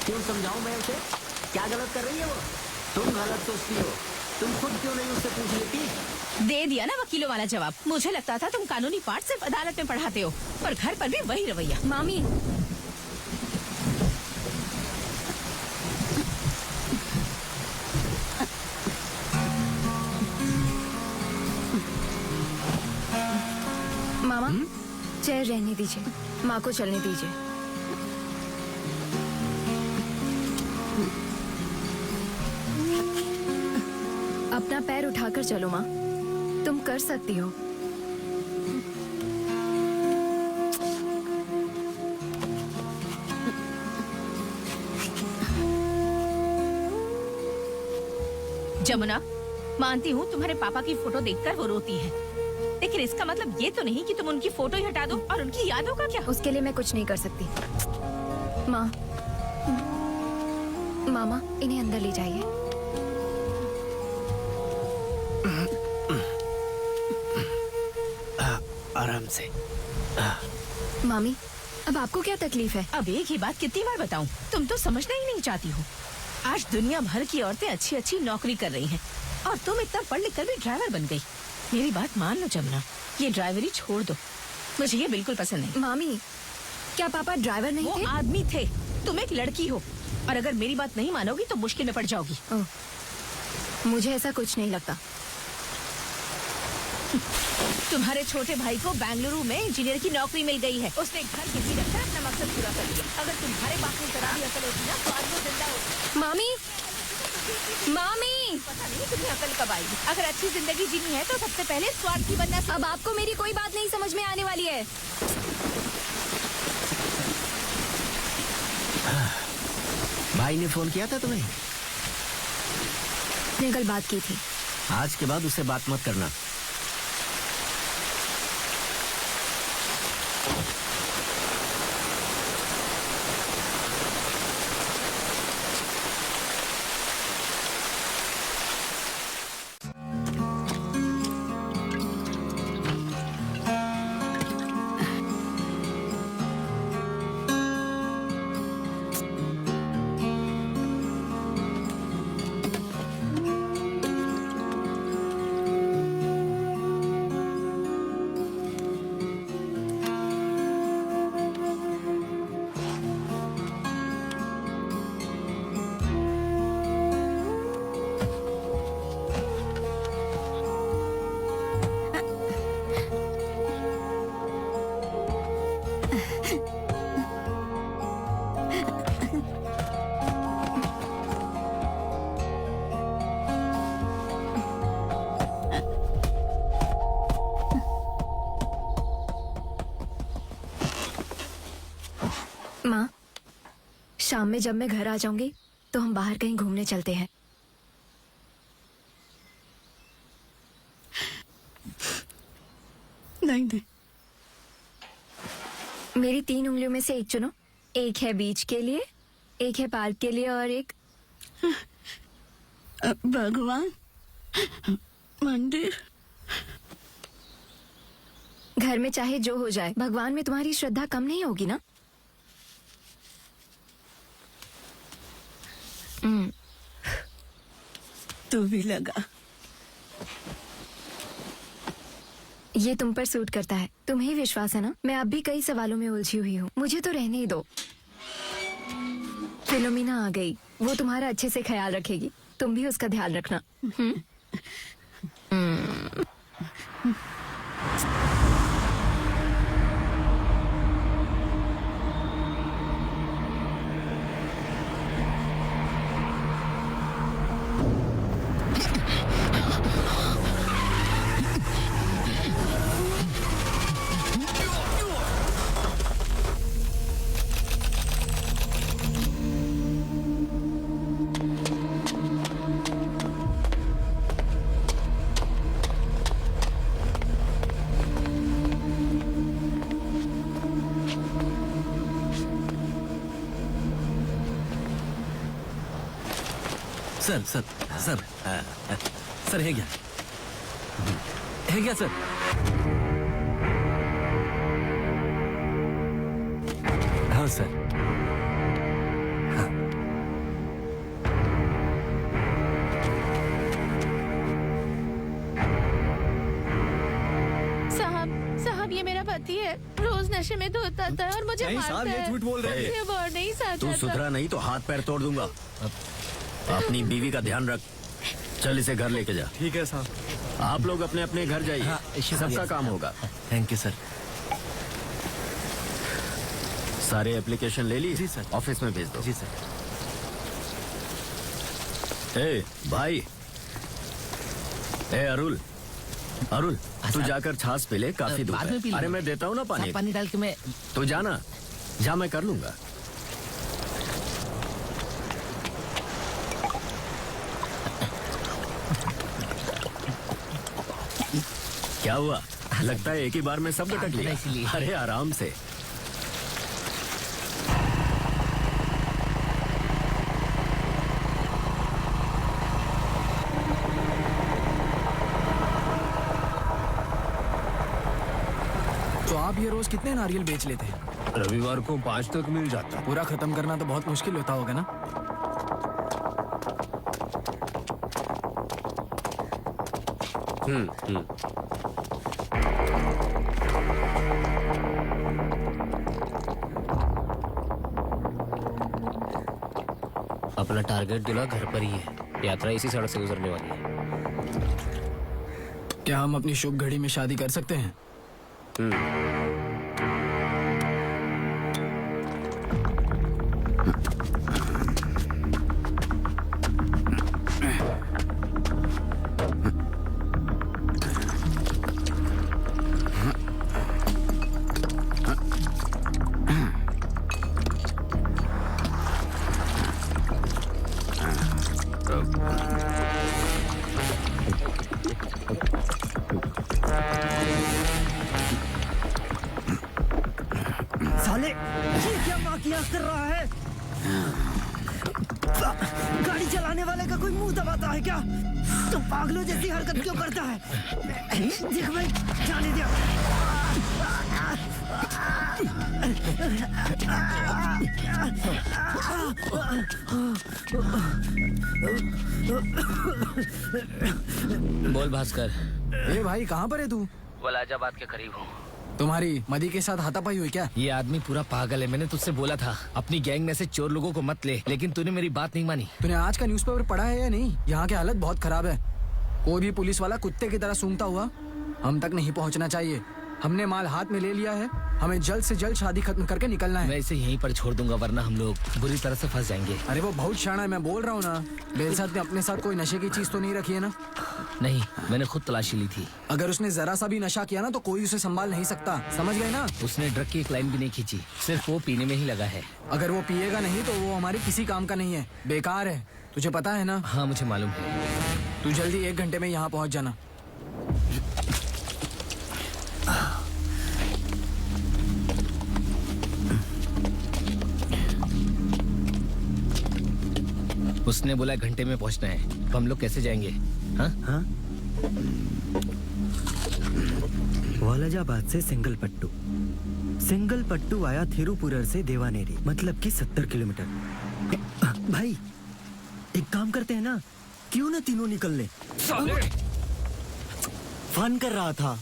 क्यों समझाऊं मैं उसे? क्या गलत कर रही है वो? तुम गलत सोचती हो। तुम खुद क्यों नहीं उससे पूछ लेती? दे दिया ना वकीलों वाला जवाब। मुझे लगता था तुम कानूनी पाठ सिर्फ अदालत में पढ़ाते हो, पर घर पर भी वही रवैया। मामी, मामा चेयर रहने दीजिए, माँ को चलने दीजिए। अपना पैर उठाकर चलो माँ, तुम कर सकती हो। जमुना, मानती हूँ तुम्हारे पापा की फोटो देखकर वो रोती है, लेकिन इसका मतलब ये तो नहीं कि तुम उनकी फोटो ही हटा दो और उनकी यादों का क्या? उसके लिए मैं कुछ नहीं कर सकती। माँ, मामा इन्हें अंदर ले जाइए। आराम से। मामी, अब आपको क्या तकलीफ है? अब एक ही बात कितनी बार बताऊं, तुम तो समझना ही नहीं चाहती हो। आज दुनिया भर की औरतें अच्छी अच्छी नौकरी कर रही हैं और तुम इतना पढ़ लिख कर भी ड्राइवर बन गई। मेरी बात मान लो जमुना, ये ड्राइवरी छोड़ दो, मुझे ये बिल्कुल पसंद नहीं। मामी, क्या पापा ड्राइवर नहीं थे? वो आदमी थे, तुम एक लड़की हो, और अगर मेरी बात नहीं मानोगी तो मुश्किल में पड़ जाओगी। मुझे ऐसा कुछ नहीं लगता। तुम्हारे छोटे भाई को बेंगलुरु में इंजीनियर की नौकरी मिल गई है। उसने घर गिरवी रखकर अपना मकसद पूरा कर लिया। अगर तुम्हारे बाप में जरा भी अकल होती ना तो आज वो जिंदा होती। मामी, मामी, पता नहीं तुम्हें अकल कब आएगी। अगर अच्छी जिंदगी जीनी है तो सबसे पहले स्वार्थी बनना। अब आपको मेरी कोई बात नहीं समझ में आने वाली है। भाई ने फोन किया था तुम्हें? ने कल बात की थी। आज के बाद उससे बात मत करना। माँ, शाम में जब मैं घर आ जाऊंगी तो हम बाहर कहीं घूमने चलते हैं। नहीं नहीं, मेरी 3 उंगलियों में से एक चुनो। एक है बीच के लिए, एक है पार्क के लिए और एक भगवान, मंदिर। घर में चाहे जो हो जाए, भगवान में तुम्हारी श्रद्धा कम नहीं होगी ना? तू भी लगा। ये तुम पर सूट करता है, तुम्हें विश्वास है ना? मैं अब भी कई सवालों में उलझी हुई हूँ, मुझे तो रहने ही दो। फिलोमिना आ गई, वो तुम्हारा अच्छे से ख्याल रखेगी, तुम भी उसका ध्यान रखना। सर सर सर सर है क्या सर? हाँ सर। साहब ये मेरा पति है, रोज नशे में धोता था और मुझे नहीं मारता साहब, ये है। झूठ बोल रहे हैं। ये वर्ड नहीं सच तू है। सुधरा नहीं तो हाथ पैर तोड़ दूंगा। अपनी बीवी का ध्यान रख। चल इसे घर लेके जा। ठीक है साहब। आप लोग अपने अपने घर जाइए। हाँ, सबका काम होगा। Thank you sir. सारे एप्लीकेशन ले ली? जी सर। ऑफिस में भेज दो। जी सर। ए भाई, ए अरुल, अरुल तू सर। जाकर छाछ पी ले, काफी दूर बाद में है। पी लूंगा। अरे मैं देता हूँ ना पानी। पानी डाल के मैं तू जाना, जा मैं कर लूंगा। क्या हुआ? लगता है एक ही बार में सब लटक लिया। इसीलिए। अरे आराम से। तो आप ये रोज कितने नारियल बेच लेते हैं? रविवार को 5 तक मिल जाता। पूरा खत्म करना तो बहुत मुश्किल होता होगा ना? अपना टारगेट दूल्हा घर पर ही है। यात्रा इसी सड़क से गुजरने वाली है। क्या हम अपनी शुभ घड़ी में शादी कर सकते हैं? साले ये क्या वाकिया कर रहा है? गाड़ी चलाने वाले का कोई मुंह दबाता है क्या? तो पागलों जैसी हरकत क्यों करता है? देख भाई, जाने दे। बोल भास्कर। ए भाई, कहाँ पर है तू? वलाजाबाद के करीब हूँ। तुम्हारी मदी के साथ हाथापाई हुई क्या? ये आदमी पूरा पागल है। मैंने तुझसे बोला था अपनी गैंग में से चोर लोगों को मत ले, लेकिन तूने मेरी बात नहीं मानी। तूने आज का न्यूज़पेपर पढ़ा है या नहीं? यहाँ की हालत बहुत खराब है। कोई भी पुलिस वाला कुत्ते की तरह सूंघता हुआ हम तक नहीं पहुँचना चाहिए। हमने माल हाथ में ले लिया है, हमें जल्द से जल्द शादी खत्म करके निकलना है। मैं इसे यहीं पर छोड़ दूंगा, वरना हम लोग बुरी तरह से फंस जाएंगे। अरे वो बहुत शाना है, मैं बोल रहा हूँ ना। बेलसाद ने अपने साथ कोई नशे की चीज तो नहीं रखी है ना? नहीं, मैंने खुद तलाशी ली थी। अगर उसने जरा सा भी नशा किया ना तो कोई उसे संभाल नहीं सकता, समझ गए ना? उसने ड्रग की एक लाइन भी नहीं खींची, सिर्फ वो पीने में ही लगा है। अगर वो पिएगा नहीं तो वो हमारे किसी काम का नहीं है, बेकार है। तुझे पता है ना? हाँ मुझे मालूम है। तू जल्दी 1 घंटे में यहाँ पहुँच जाना। उसने बोला घंटे में पहुंचना है, तो हम लोग कैसे जाएंगे? हाँ? वालाजाबाद से सिंगल पट्टू, सिंगल पट्टू आया थिरुपुरर से देवानेरी, मतलब कि 70 किलोमीटर। भाई एक काम करते हैं ना, क्यों ना तीनों निकल ले? फन कर रहा था।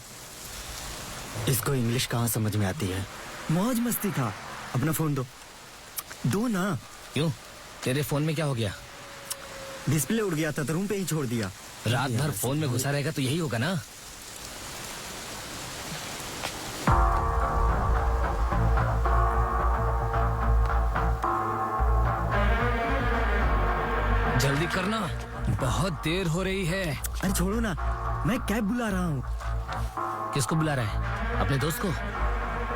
इसको इंग्लिश कहाँ समझ में आती है? मौज मस्ती था। अपना फोन दो ना। क्यों? तेरे फोन में क्या हो गया? डिस्प्ले उड़ गया था तो रूम पे ही छोड़ दिया। रात भर फोन में घुसा रहेगा तो यही होगा ना। जल्दी करना, बहुत देर हो रही है। अरे छोड़ो ना, मैं कैब बुला रहा हूँ। किसको बुला रहा है? अपने दोस्त को?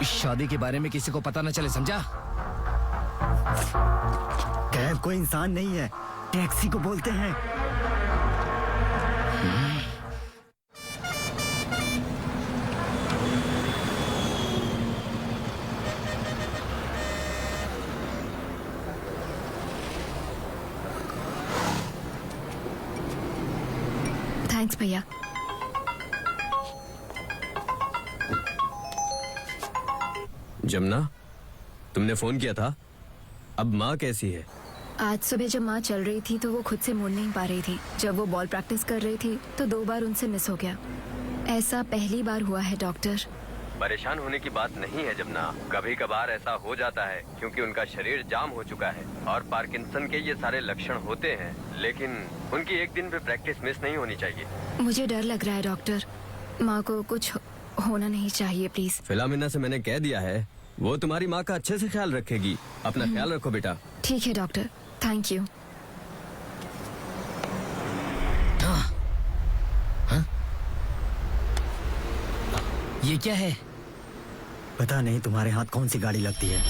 इस शादी के बारे में किसी को पता न चले, समझा? कैब कोई इंसान नहीं है, टैक्सी को बोलते हैं। थैंक्स भैया। जमुना, तुमने फोन किया था? अब माँ कैसी है? आज सुबह जब माँ चल रही थी तो वो खुद से मुड़ नहीं पा रही थी। जब वो बॉल प्रैक्टिस कर रही थी तो 2 बार उनसे मिस हो गया। ऐसा पहली बार हुआ है डॉक्टर। परेशान होने की बात नहीं है जमुना, कभी कभार ऐसा हो जाता है क्योंकि उनका शरीर जाम हो चुका है और पार्किंसन के ये सारे लक्षण होते हैं, लेकिन उनकी एक दिन भी प्रैक्टिस मिस नहीं होनी चाहिए। मुझे डर लग रहा है डॉक्टर, माँ को कुछ होना नहीं चाहिए प्लीज। फिलोमिना से मैंने कह दिया है, वो तुम्हारी माँ का अच्छे से ख्याल रखेगी। अपना ख्याल रखो बेटा। ठीक है डॉक्टर, थैंक यू। ये क्या है? पता नहीं तुम्हारे हाथ कौन सी गाड़ी लगती है।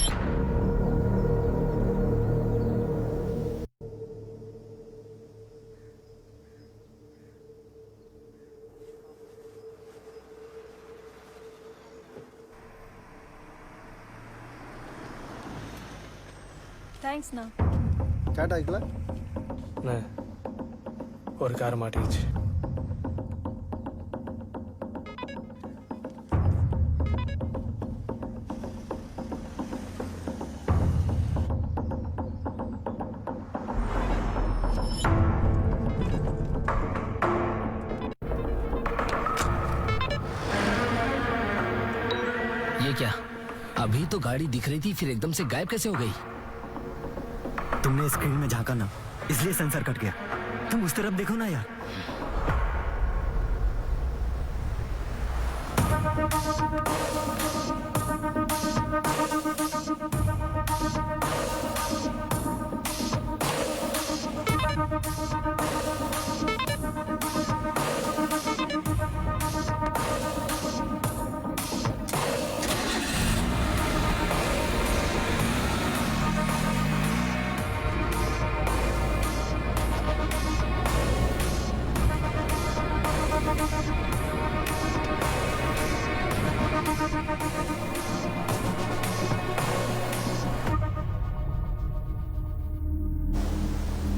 थैंक्स ना। काय ऐकलं नाही और कार माटीची. ये क्या? अभी तो गाड़ी दिख रही थी, फिर एकदम से गायब कैसे हो गई? तुमने स्क्रीन में झांका ना, इसलिए सेंसर कट गया। तुम उस तरफ देखो ना यार।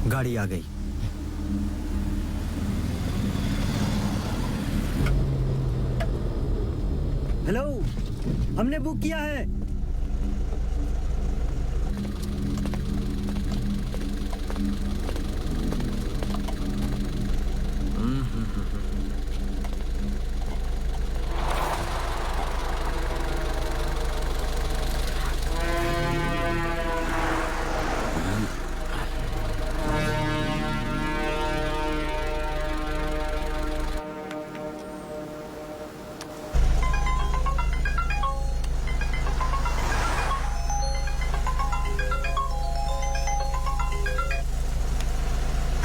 गाड़ी आ गई। हेलो, हमने बुक किया है।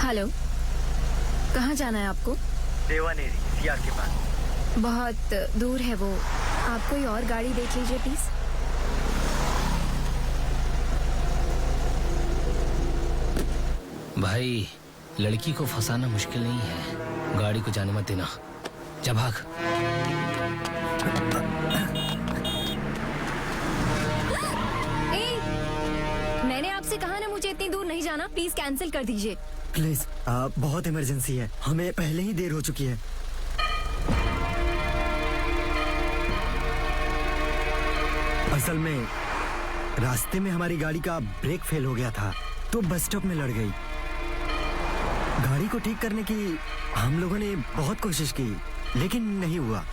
हेलो, कहाँ जाना है आपको? देवानेरी, सीआर के पास। बहुत दूर है वो, आप कोई और गाड़ी देख लीजिए प्लीज। भाई, लड़की को फंसाना मुश्किल नहीं है, गाड़ी को जाने मत देना। जा भाग। मैंने आपसे कहा ना मुझे इतनी दूर नहीं जाना, प्लीज कैंसिल कर दीजिए। प्लीज, बहुत इमरजेंसी है, हमें पहले ही देर हो चुकी है। असल में रास्ते में हमारी गाड़ी का ब्रेक फेल हो गया था, तो बस स्टॉप में लड़ गई। गाड़ी को ठीक करने की हम लोगों ने बहुत कोशिश की, लेकिन नहीं हुआ।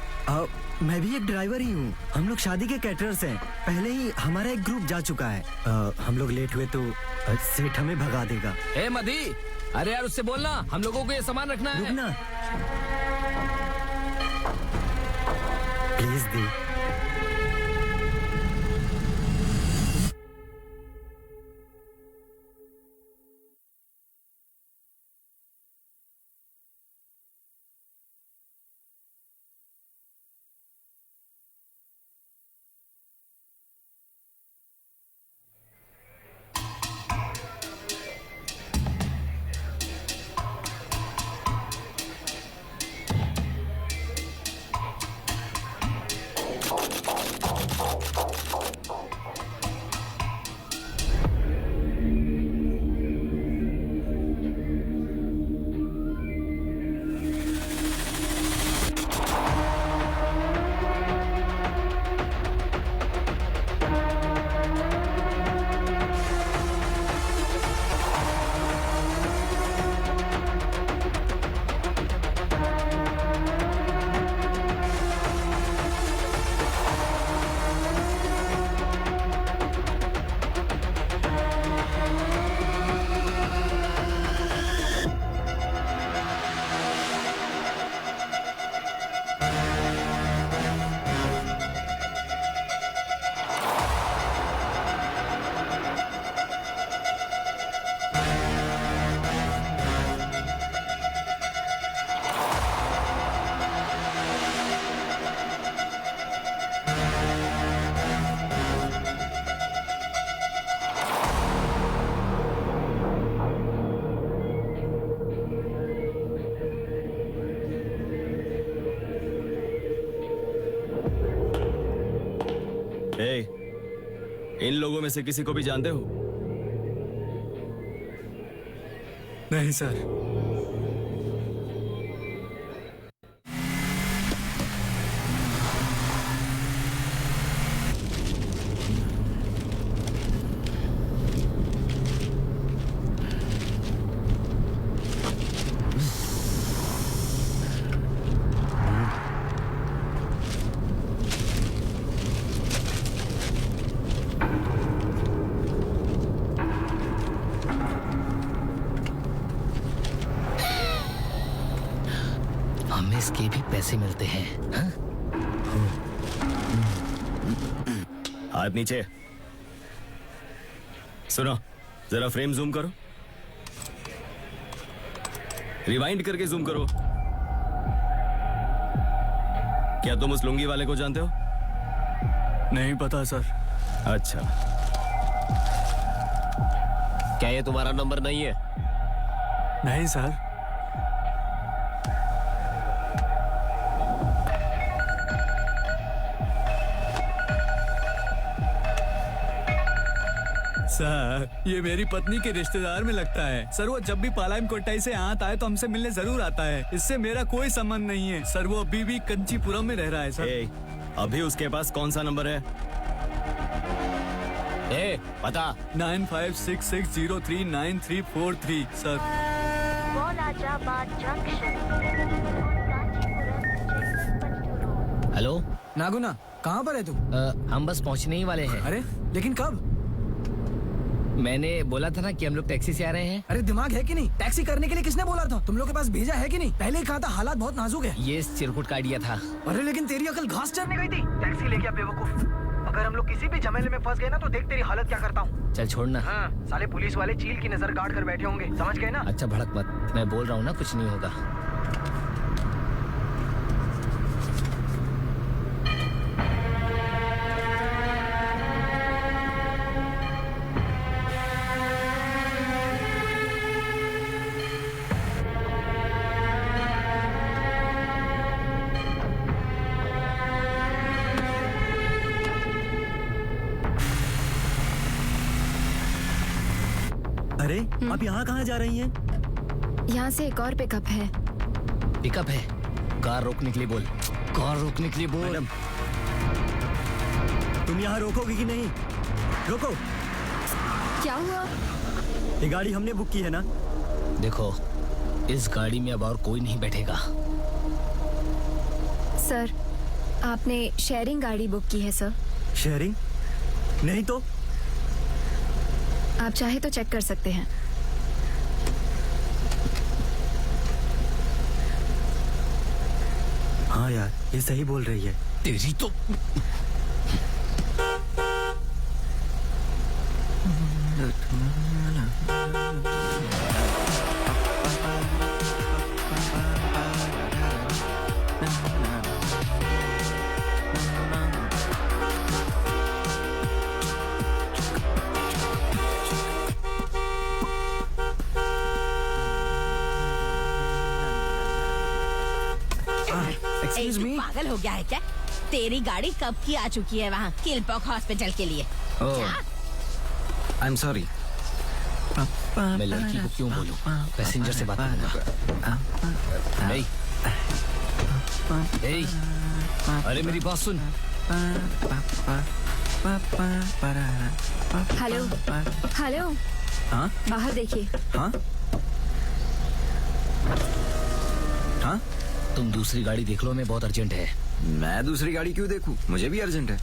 मैं भी एक ड्राइवर ही हूँ, हम लोग शादी के कैटरर्स हैं। पहले ही हमारा एक ग्रुप जा चुका है। हम लोग लेट हुए तो सेठ हमें भगा देगा। ए मधी, अरे यार उससे बोलना, हम लोगों को ये सामान रखना है। रुकना प्लीज दी। इन लोगों में से किसी को भी जानते हो? नहीं सर। हमें इसके भी पैसे मिलते हैं। हाँ? हाथ नीचे। सुनो, जरा फ्रेम जूम करो, रिवाइंड करके जूम करो। क्या तुम उस लुंगी वाले को जानते हो? नहीं पता सर। अच्छा, क्या ये तुम्हारा नंबर नहीं है? नहीं सर। सर, ये मेरी पत्नी के रिश्तेदार में लगता है। सर, वो जब भी पालायम कोट्टाई से आता है तो हमसे मिलने जरूर आता है। इससे मेरा कोई संबंध नहीं है सर। वो अभी भी कंचीपुरम में रह रहा है सर। अभी उसके पास कौन सा नंबर है? पता 9566039343 सर। हेलो नागुना, कहाँ पर है तू? हम बस पहुंचने ही वाले हैं। अरे लेकिन कब? मैंने बोला था ना कि हम लोग टैक्सी से आ रहे हैं। अरे दिमाग है कि नहीं? टैक्सी करने के लिए किसने बोला था? तुम लोग के पास भेजा है कि नहीं? पहले ही कहा था हालात बहुत नाजुक है। ये चिरकुट का आइडिया था। अरे लेकिन तेरी अकल घास चरने गई थी। टैक्सी लेके आ बेवकूफ। अगर हम लोग किसी भी झमेले में फंस गए ना तो देख तेरी हालत क्या करता हूँ। चल छोड़ना। हाँ, साले पुलिस वाले चील की नजर गाड़ कर बैठे होंगे, समझ गए ना? अच्छा भड़क मत, मैं बोल रहा हूँ ना कुछ नहीं होगा। अरे आप यहाँ कहाँ जा रही हैं? यहाँ से एक और पिकअप है। पिकअप है? कार रोकने के लिए बोल। कार रोकने के लिए बोल। मैडम, तुम यहाँ रोकोगी कि नहीं? रोको। क्या हुआ? ये गाड़ी हमने बुक की है ना? देखो, इस गाड़ी में अब और कोई नहीं बैठेगा। सर, आपने शेयरिंग गाड़ी बुक की है सर। शेयरिंग? नहीं तो? आप चाहे तो चेक कर सकते हैं। हाँ यार, ये सही बोल रही है। तेरी तो Excuse me? पागल हो गया है क्या? तेरी गाड़ी कब की आ चुकी है वहाँ किलपॉक हॉस्पिटल के लिए। क्या? I'm sorry. मैं लड़की को क्यों बोलूं? पैसेंजर से बात करूंगा। ए, अरे मेरी बात सुन। हेलो हेलो, हाँ बाहर देखिए। हाँ हाँ, तुम दूसरी गाड़ी देख लो, मैं बहुत अर्जेंट है। मैं दूसरी गाड़ी क्यों देखूं? मुझे भी अर्जेंट है।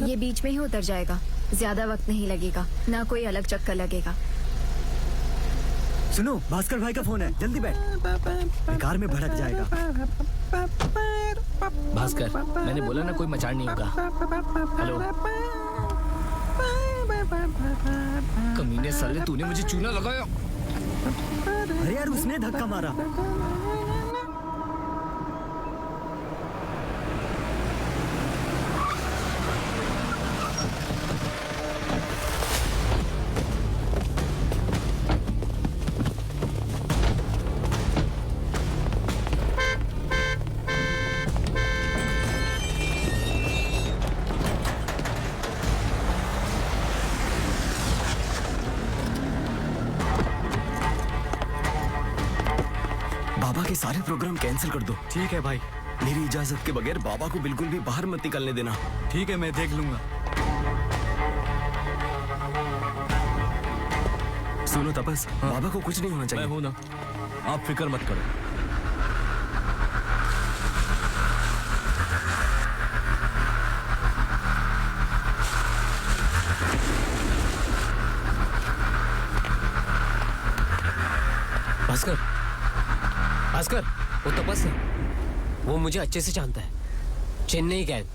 ये बीच में ही उतर जाएगा, ज्यादा वक्त नहीं लगेगा, ना कोई अलग चक्कर लगेगा। सुनो, भास्कर भाई का फोन है, जल्दी बैठ। कार में भड़क जाएगा। भास्कर, मैंने बोला ना कोई मचान नहीं होगा। हेलो, कमीने साले, तूने मुझे चूना लगाया। अरे यार, उसने धक्का मारा। सुबह के सारे प्रोग्राम कैंसिल कर दो। ठीक है भाई। मेरी इजाजत के बगैर बाबा को बिल्कुल भी बाहर मत निकलने देना। ठीक है, मैं देख लूंगा। सुनो तपस, बाबा को कुछ नहीं होना चाहिए। मैं हूं ना, आप फिक्र मत करो। भास्कर, भास्कर, वो तपस है, वो मुझे अच्छे से जानता है। चेन्नई गैंग,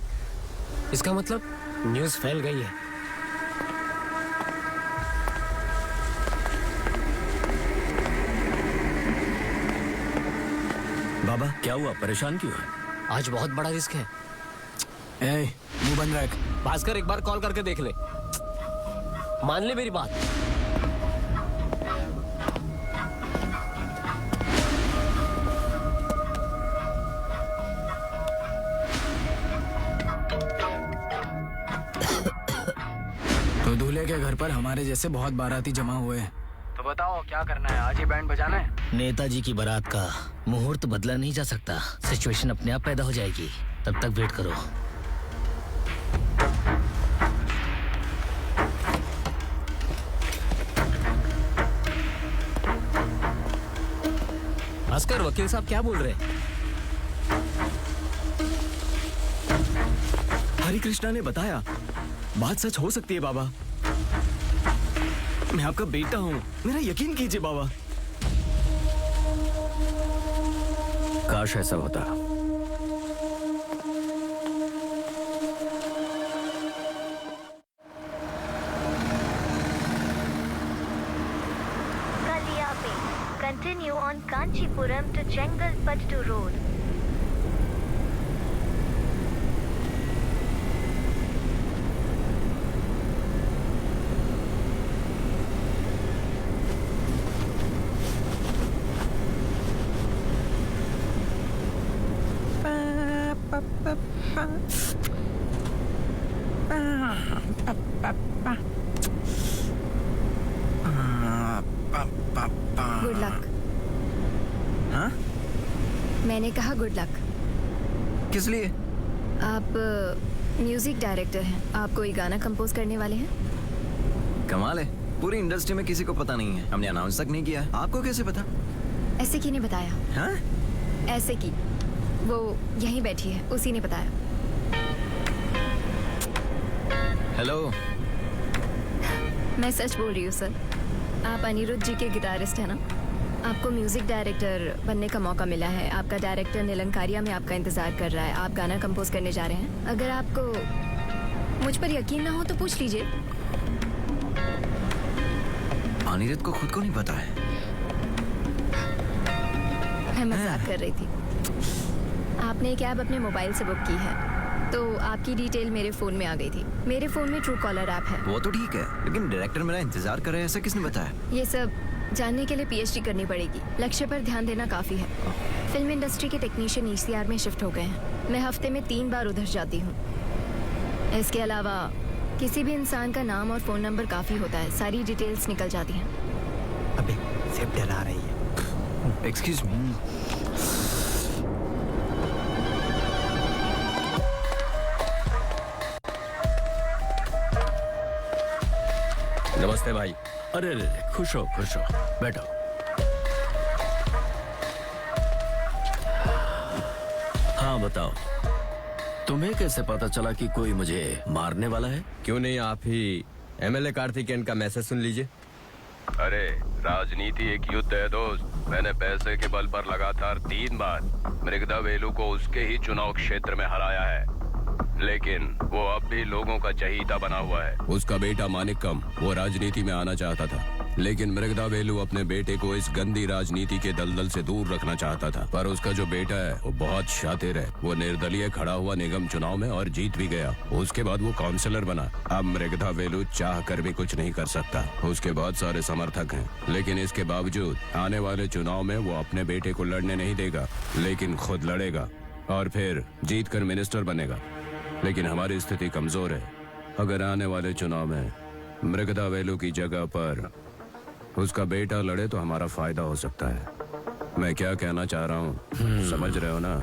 इसका मतलब न्यूज़ फैल गई है। बाबा क्या हुआ, परेशान क्यों है? आज बहुत बड़ा रिस्क है। ए, मुंह बंद रख। भास्कर, एक बार कॉल करके देख ले, मान ले मेरी बात। तो दूल्हे के घर पर हमारे जैसे बहुत बाराती जमा हुए हैं, तो बताओ क्या करना है? आज ही बैंड बजाना है? नेताजी की बारात का मुहूर्त बदला नहीं जा सकता। सिचुएशन अपने आप पैदा हो जाएगी, तब तक वेट करो। भास्कर, वकील साहब क्या बोल रहे हैं? हरि कृष्णा ने बताया, बात सच हो सकती है बाबा। मैं आपका बेटा हूँ, मेरा यकीन कीजिए बाबा। काश ऐसा होता। Kaliape. Continue on Kanchipuram to Chengalpattu Road. Good luck. हाँ? मैंने कहा गुड लक। किस लिए? आप म्यूजिक डायरेक्टर हैं, आप कोई गाना कंपोज करने वाले हैं? कमाल है, पूरी इंडस्ट्री में किसी को पता नहीं है। हमने अनाउंस तक नहीं किया है। आपको कैसे पता? ऐसे की ने बताया। हाँ? ऐसे की, वो यहीं बैठी है, उसी ने बताया। हेलो। मैं सच बोल रही हूँ सर। आप अनिरुद्ध जी के गिटारिस्ट हैं ना? आपको म्यूजिक डायरेक्टर बनने का मौका मिला है। आपका डायरेक्टर निलंकारिया में आपका इंतजार कर रहा है। आप गाना कंपोज करने जा रहे हैं। अगर आपको मुझ पर यकीन ना हो तो पूछ लीजिए। अनिरुद्ध को खुद को नहीं पता है। मैं मजाक कर रही थी। आपने कैब अपने मोबाइल से बुक की है, तो आपकी डिटेल मेरे फोन में आ गई थी। मेरे फोन में ट्रू कॉलर ऐप है। वो तो ठीक है, लेकिन डायरेक्टर मेरा इंतजार कर रहे हैं, ऐसा किसने बताया? ये सब जानने के लिए पीएचडी करनी पड़ेगी। लक्ष्य पर ध्यान देना काफी है। फिल्म इंडस्ट्री के टेक्नीशियन ईसीआर में शिफ्ट हो गए हैं। मैं हफ्ते में 3 बार उधर जाती हूँ। इसके अलावा किसी भी इंसान का नाम और फोन नंबर काफी होता है, सारी डिटेल्स निकल जाती हैं। अबे सिर्फ डरा रही है। Excuse me. नमस्ते भाई। अरे रे, खुश हो बैठो। हाँ बताओ, तुम्हें कैसे पता चला कि कोई मुझे मारने वाला है? क्यों नहीं आप ही एमएलए कार्तिकेयन का मैसेज सुन लीजिए। अरे राजनीति एक युद्ध है दोस्त। मैंने पैसे के बल पर लगातार 3 बार मृगदा वेलू को उसके ही चुनाव क्षेत्र में हराया है, लेकिन वो अब भी लोगों का चहीता बना हुआ है। उसका बेटा मानिकम वो राजनीति में आना चाहता था, लेकिन मृगदा वेलू अपने बेटे को इस गंदी राजनीति के दलदल से दूर रखना चाहता था। पर उसका जो बेटा है वो बहुत शातिर है। वो निर्दलीय खड़ा हुआ निगम चुनाव में और जीत भी गया। उसके बाद वो काउंसलर बना। अब मृगदा वेलू चाह कर भी कुछ नहीं कर सकता। उसके बहुत सारे समर्थक हैं, लेकिन इसके बावजूद आने वाले चुनाव में वो अपने बेटे को लड़ने नहीं देगा, लेकिन खुद लड़ेगा और फिर जीत कर मिनिस्टर बनेगा। लेकिन हमारी स्थिति कमजोर है। अगर आने वाले चुनाव में मृगदा वेलू की जगह पर उसका बेटा लड़े तो हमारा फायदा हो सकता है। मैं क्या कहना चाह रहा हूँ समझ रहे हो ना?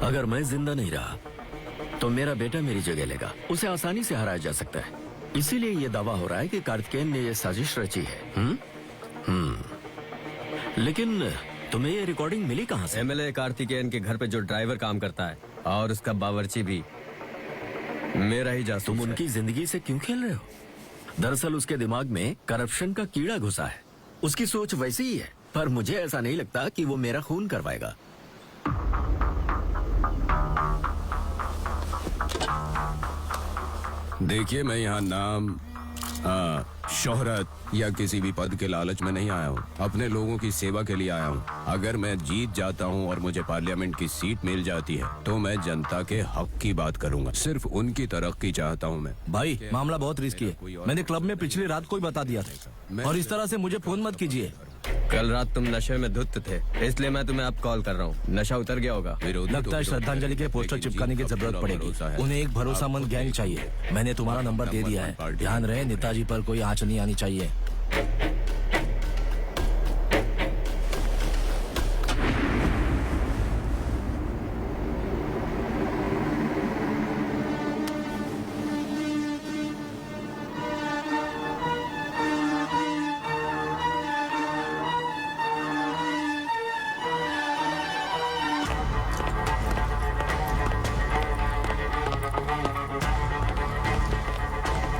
अगर मैं जिंदा नहीं रहा तो मेरा बेटा मेरी जगह लेगा। उसे आसानी से हराया जा सकता है। इसीलिए ये दावा हो रहा है कि कार्तिकेयन ने ये साजिश रची है। लेकिन तुम्हें ये रिकॉर्डिंग मिली कहाँ से? एमएलए कार्तिकेयन के घर पे जो ड्राइवर काम करता है और उसका बावर्ची भी मेरा ही जासूस तुम उनकी जिंदगी से क्यों खेल रहे हो? दरअसल उसके दिमाग में करप्शन का कीड़ा घुसा है। उसकी सोच वैसी ही है, पर मुझे ऐसा नहीं लगता कि वो मेरा खून करवाएगा। देखिए, मैं यहाँ नाम, शोहरत या किसी भी पद के लालच में नहीं आया हूँ। अपने लोगों की सेवा के लिए आया हूँ। अगर मैं जीत जाता हूँ और मुझे पार्लियामेंट की सीट मिल जाती है तो मैं जनता के हक की बात करूँगा। सिर्फ उनकी तरक्की चाहता हूँ मैं। भाई, मामला बहुत रिस्की है। मैंने क्लब में पिछली रात को ही बता दिया था, और इस तरह से मुझे फोन मत कीजिए। कल रात तुम नशे में धुत थे, इसलिए मैं तुम्हें अब कॉल कर रहा हूँ। नशा उतर गया होगा। लगता है श्रद्धांजलि के पोस्टर चिपकाने की जरूरत पड़ेगी। उन्हें एक भरोसामंद गैंग चाहिए। मैंने तुम्हारा नंबर दे दिया है। ध्यान रहे नेताजी पर कोई आंच नहीं आनी चाहिए।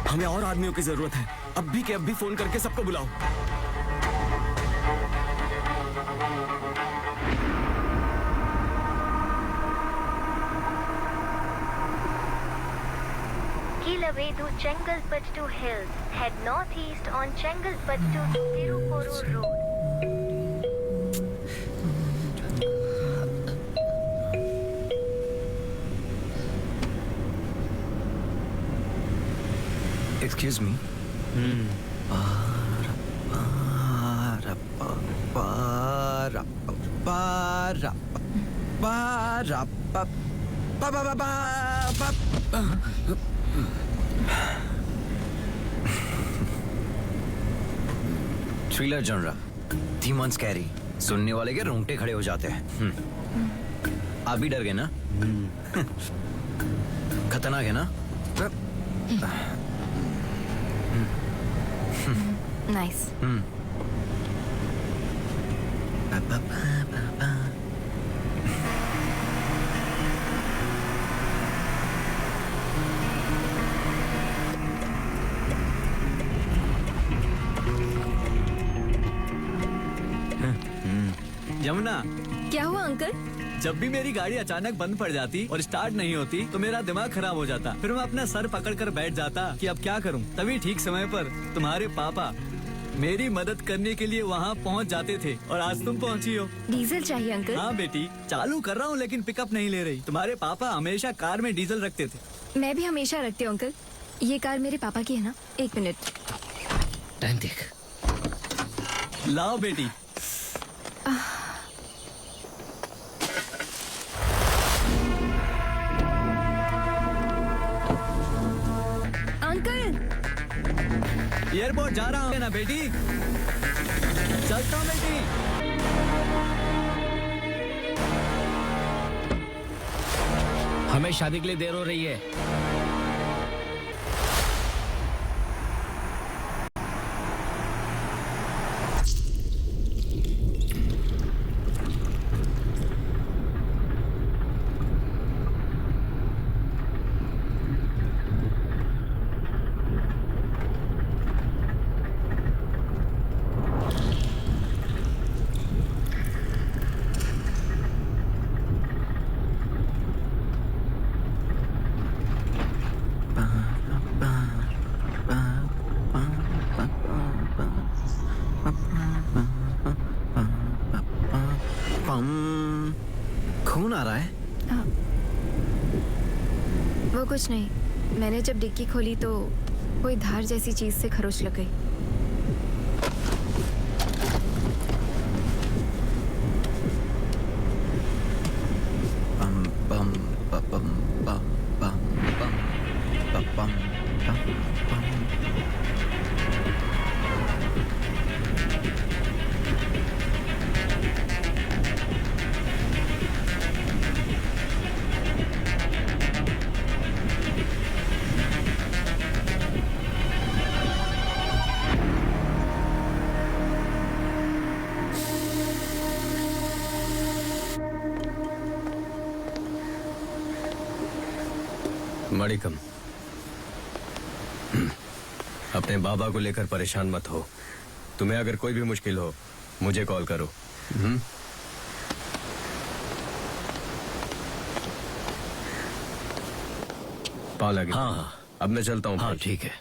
हमें और आदमियों की जरूरत है। अब भी के अब भी फोन करके सबको बुलाओ। Kilavedu Chengalpattu Hills. Head northeast on Chengalpattu to Tirupuru Road. Excuse me. Thriller genre, theme on scary, सुनने वाले के रोंगटे खड़े हो जाते हैं। आप भी डर गए ना? खतरनाक है ना? नाइस। यमुना, क्या हुआ अंकल? जब भी मेरी गाड़ी अचानक बंद पड़ जाती और स्टार्ट नहीं होती तो मेरा दिमाग खराब हो जाता। फिर मैं अपना सर पकड़कर बैठ जाता कि अब क्या करूं। तभी ठीक समय पर तुम्हारे पापा मेरी मदद करने के लिए वहाँ पहुँच जाते थे, और आज तुम पहुँची हो। डीजल चाहिए अंकल? हाँ बेटी, चालू कर रहा हूँ लेकिन पिकअप नहीं ले रही। तुम्हारे पापा हमेशा कार में डीजल रखते थे। मैं भी हमेशा रखती हूँ अंकल। ये कार मेरे पापा की है ना? 1 मिनट। टाइम देख। लाओ बेटी। अंकल, एयरपोर्ट जा रहा हूँ ना बेटी। चलता हूँ बेटी। हमें शादी के लिए देर हो रही है। खून आ रहा है? वो कुछ नहीं। मैंने जब डिक्की खोली तो कोई धार जैसी चीज से खरोच लग गई। वालेकुम। अपने बाबा को लेकर परेशान मत हो। तुम्हें अगर कोई भी मुश्किल हो मुझे कॉल करो। पाँव लगे। हाँ अब मैं चलता हूँ। हाँ ठीक है।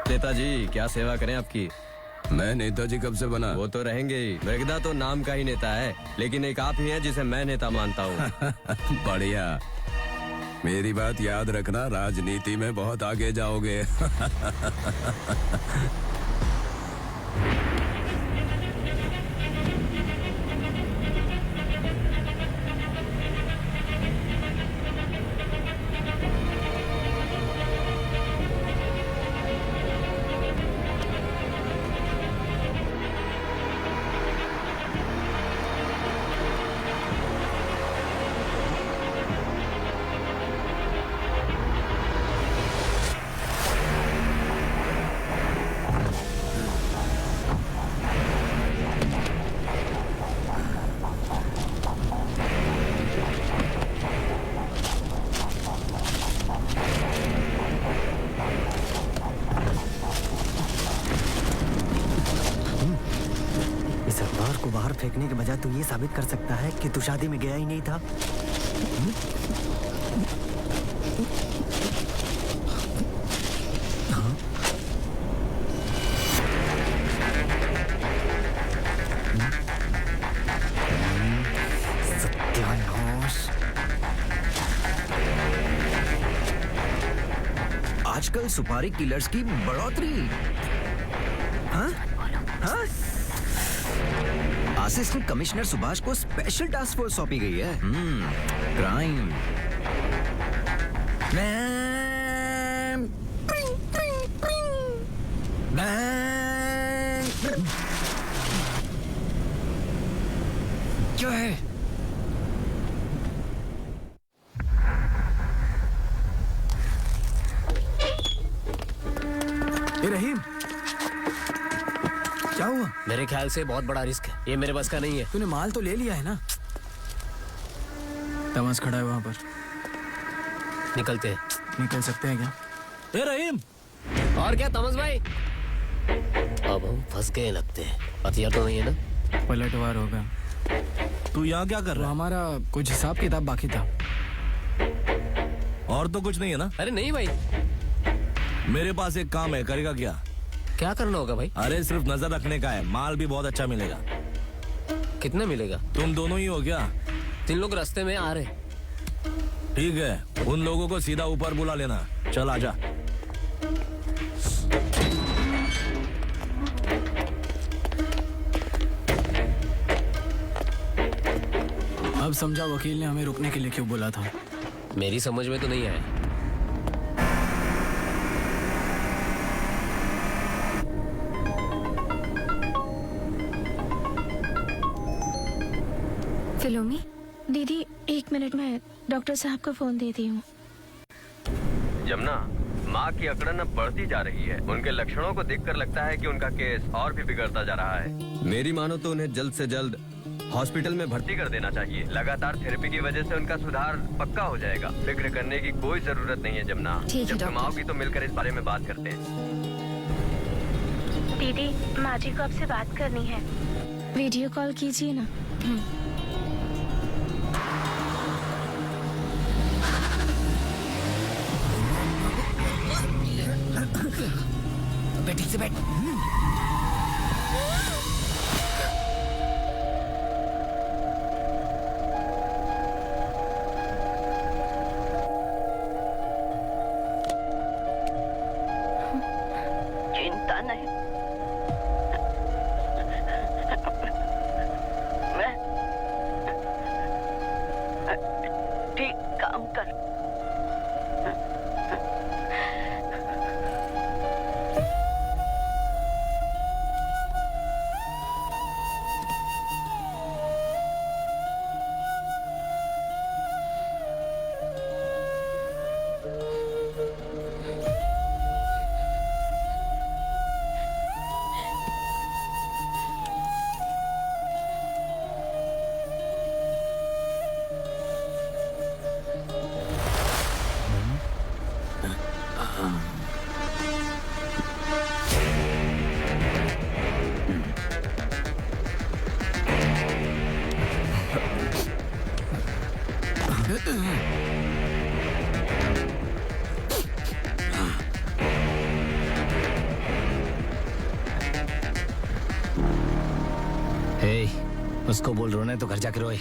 नेताजी क्या सेवा करें आपकी? मैं नेताजी कब से बना? वो तो रहेंगे ही। मृगदा तो नाम का ही नेता है, लेकिन एक आप ही हैं जिसे मैं नेता मानता हूँ। बढ़िया। मेरी बात याद रखना, राजनीति में बहुत आगे जाओगे। फेंकने के बजाय तू ये साबित कर सकता है कि तू शादी में गया ही नहीं था। सत्यानाश। आजकल सुपारी किलर्स की बढ़ोतरी। हाँ? हाँ? असिस्टेंट कमिश्नर सुभाष को स्पेशल टास्क फोर्स सौंपी गई है। क्राइम। क्या है? रहीम, क्या हुआ? मेरे ख्याल से बहुत बड़ा रिस्क है, ये मेरे बस का नहीं है। तूने माल तो ले लिया है ना? तमस खड़ा है वहां पर। निकलते हैं। निकल सकते हैं क्या? ए रहीम। और क्या तमस भाई? अब हम फंस गए लगते हैं। हथियार तो नहीं है ना? पलटवार होगा। तू यहाँ क्या कर रहा है? हमारा कुछ हिसाब किताब बाकी था। और तो कुछ नहीं है ना? अरे नहीं भाई, मेरे पास एक काम है, करेगा क्या? क्या करना होगा भाई? अरे सिर्फ नजर रखने का है, माल भी बहुत अच्छा मिलेगा। कितना मिलेगा? तुम दोनों ही हो क्या? 3 लोग रास्ते में आ रहे। ठीक है, उन लोगों को सीधा ऊपर बुला लेना। चल आजा। अब समझा वकील ने हमें रुकने के लिए क्यों बोला था। मेरी समझ में तो नहीं आया। फिलोमी, दीदी 1 मिनट में डॉक्टर साहब को फोन देती हूँ। जमुना, माँ की अकड़न अब बढ़ती जा रही है। उनके लक्षणों को देखकर लगता है कि उनका केस और भी बिगड़ता जा रहा है। मेरी मानो तो उन्हें जल्द से जल्द हॉस्पिटल में भर्ती कर देना चाहिए। लगातार थेरेपी की वजह से उनका सुधार पक्का हो जाएगा। फिक्र करने की कोई जरूरत नहीं है जमुना। जब तुम आओगी तो मिलकर इस बारे में बात करते हैं। दीदी, माँ जी को आपसे बात करनी है। वीडियो कॉल कीजिए ना। ठीक से बैठ। चिंता नहीं, मैं ठीक काम कर। हे, उसको बोल रोना है तो घर जाके रोए।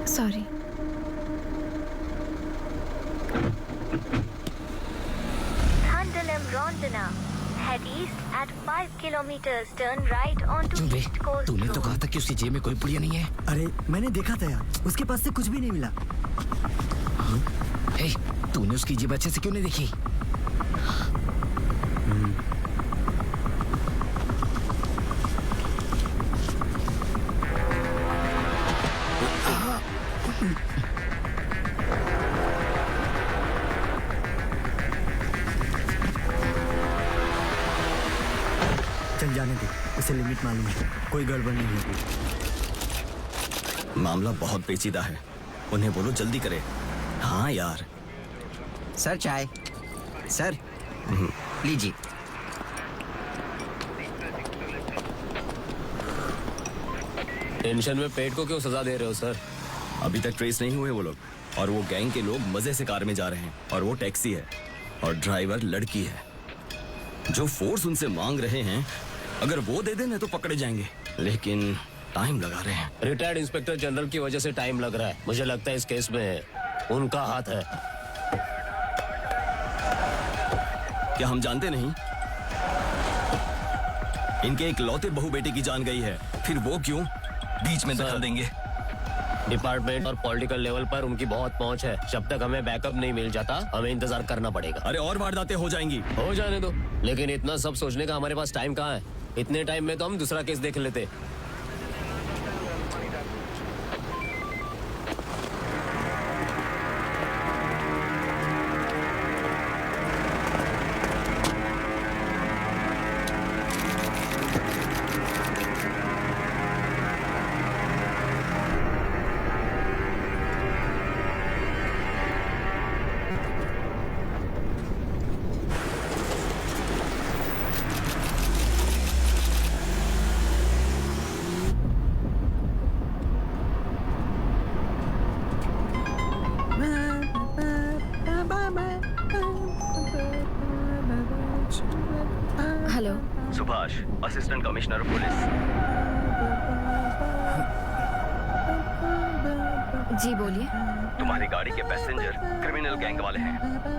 Sorry. Thandalem Rondana. Head east at 5 kilometers. Turn right onto East Coast तूने तो Road. कहा था कि उसकी जेब में कोई पुड़िया नहीं है। अरे मैंने देखा था यार, उसके पास से कुछ भी नहीं मिला। हे, तूने उसकी जेब अच्छे से क्यों नहीं देखी? चल जाने दे, उसे लिमिट मालूम है, कोई गड़बड़ नहीं होगी। मामला बहुत पेचीदा है, उन्हें बोलो जल्दी करे। हाँ यार। सर चाय। सर लीजिए। टेंशन में पेट को क्यों सजा दे रहे हो सर? अभी तक ट्रेस नहीं हुए वो लोग, और वो गैंग के लोग मजे से कार में जा रहे हैं, और वो टैक्सी है और ड्राइवर लड़की है। जो फोर्स उनसे मांग रहे हैं, अगर वो दे देना तो पकड़े जाएंगे, लेकिन टाइम लगा रहे हैं। रिटायर्ड इंस्पेक्टर जनरल की वजह से टाइम लग रहा है। मुझे लगता है इस केस में उनका हाथ है। क्या हम जानते नहीं? इनके एक लौते बहू बेटे की जान गई है, फिर वो क्यों बीच में दखल देंगे? डिपार्टमेंट और पॉलिटिकल लेवल पर उनकी बहुत पहुंच है। जब तक हमें बैकअप नहीं मिल जाता, हमें इंतजार करना पड़ेगा। अरे और वारदातें हो जाएंगी। हो जाने दो, लेकिन इतना सब सोचने का हमारे पास टाइम कहाँ है? इतने टाइम में तो हम दूसरा केस देख लेते। Hello. Subhash, assistant commissioner police. जी बोलिए। तुम्हारी गाड़ी के पैसेंजर क्रिमिनल गैंग वाले हैं,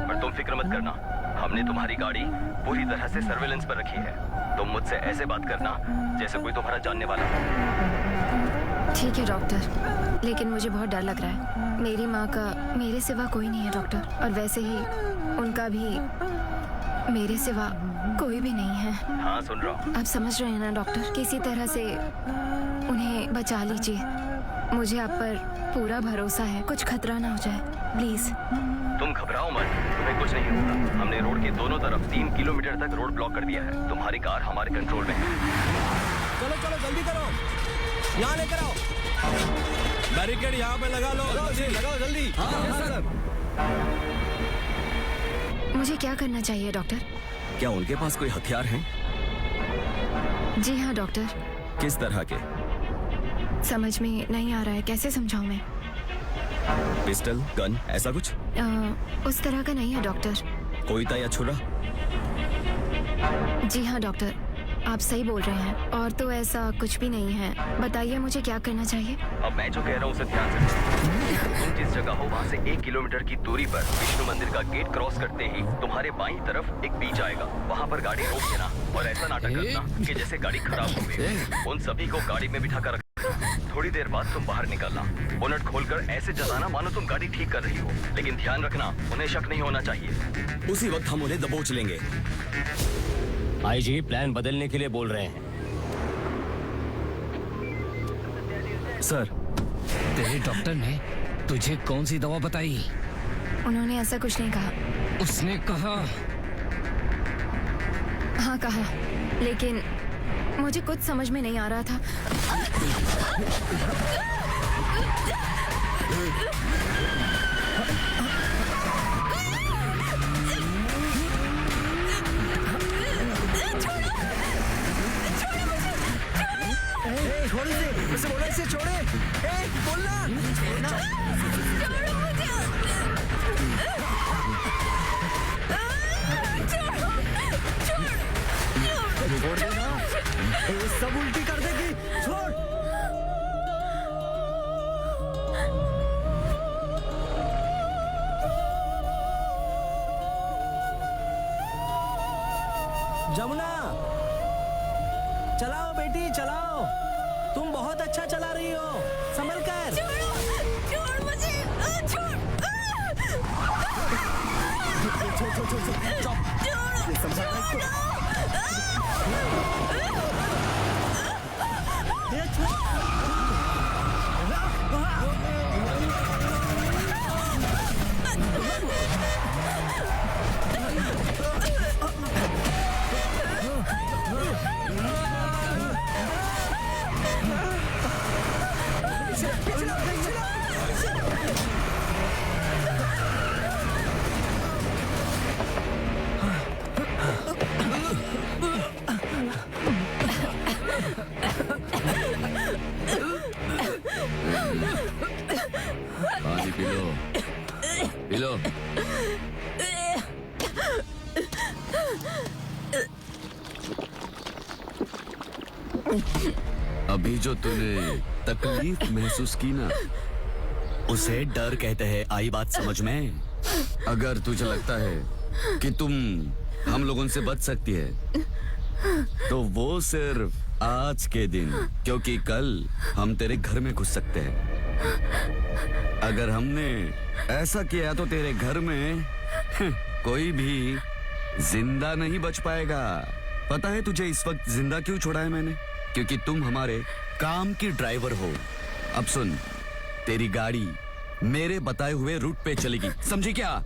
पर तुम फिक्र मत करना, हमने तुम्हारी गाड़ी पूरी तरह से सर्वेलेंस पर रखी है। तुम मुझसे ऐसे बात करना जैसे कोई तुम्हारा जानने वाला हो। ठीक है डॉक्टर, लेकिन मुझे बहुत डर लग रहा है। मेरी माँ का मेरे सिवा कोई नहीं है डॉक्टर, और वैसे ही उनका भी मेरे सिवा कोई भी नहीं है। हाँ सुन रहा हूँ। आप समझ रहे हैं ना डॉक्टर? किसी तरह से उन्हें बचा लीजिए। मुझे आप पर पूरा भरोसा है, कुछ खतरा ना हो जाए प्लीज। तुम घबराओ मत, तुम्हें कुछ नहीं होगा। हमने रोड के दोनों तरफ 3 किलोमीटर तक रोड ब्लॉक कर दिया है। तुम्हारी कार हमारे कंट्रोल में है। चलो चलो जल्दी करो, यहाँ लेकर आओ। बैरिकेड यहाँ पे लगा लो। लगाओ जल्दी। मुझे क्या करना चाहिए डॉक्टर? क्या उनके पास कोई हथियार हैं? जी हाँ डॉक्टर। किस तरह के? समझ में नहीं आ रहा है, कैसे समझाऊं मैं? पिस्टल, गन, ऐसा कुछ? उस तरह का नहीं है डॉक्टर। कोयता या छुरा? जी हाँ डॉक्टर, आप सही बोल रहे हैं। और तो ऐसा कुछ भी नहीं है। बताइए मुझे क्या करना चाहिए? अब मैं जो कह रहा हूँ उसे ध्यान से सुनो। तुम जिस जगह हो वहाँ से 1 किलोमीटर की दूरी पर विष्णु मंदिर का गेट क्रॉस करते ही तुम्हारे बाईं तरफ एक बीच आएगा। वहाँ पर गाड़ी रोक देना और ऐसा नाटक करना कि जैसे गाड़ी खराब हो गई। उन सभी को गाड़ी में बिठा कर रखना। थोड़ी देर बाद तुम बाहर निकलना, बोनट खोलकर ऐसे जताना मानो तुम गाड़ी ठीक कर रही हो, लेकिन ध्यान रखना उन्हें शक नहीं होना चाहिए। उसी वक्त हम उन्हें दबोच लेंगे। आईजी प्लान बदलने के लिए बोल रहे हैं। सर, तेरे डॉक्टर ने तुझे कौन सी दवा बताई? उन्होंने ऐसा कुछ नहीं कहा। उसने कहा? हाँ कहा, लेकिन मुझे कुछ समझ में नहीं आ रहा था। छोड़ो इसे, उसे बोलो इसे छोड़े। बोलना। ये सब उल्टी कर देगी। छोड़। जमुना, चलाओ बेटी चलाओ, तुम बहुत अच्छा चला रही हो, संभल कर। छोड़ मुझे, छोड़। पानी पी लो, पी लो। अभी जो तूने तकलीफ महसूस की ना, उसे डर कहते हैं। आई बात समझ में? अगर तुझे लगता है कि तुम हम लोगों से बच सकती है, तो वो सिर्फ आज के दिन, क्योंकि कल हम तेरे घर में घुस सकते हैं। अगर हमने ऐसा किया तो तेरे घर में कोई भी जिंदा नहीं बच पाएगा। पता है तुझे इस वक्त जिंदा क्यों छोड़ा है मैंने? क्योंकि तुम हमारे काम की ड्राइवर हो। अब सुन, तेरी गाड़ी मेरे बताए हुए रूट पे चलेगी, समझी क्या?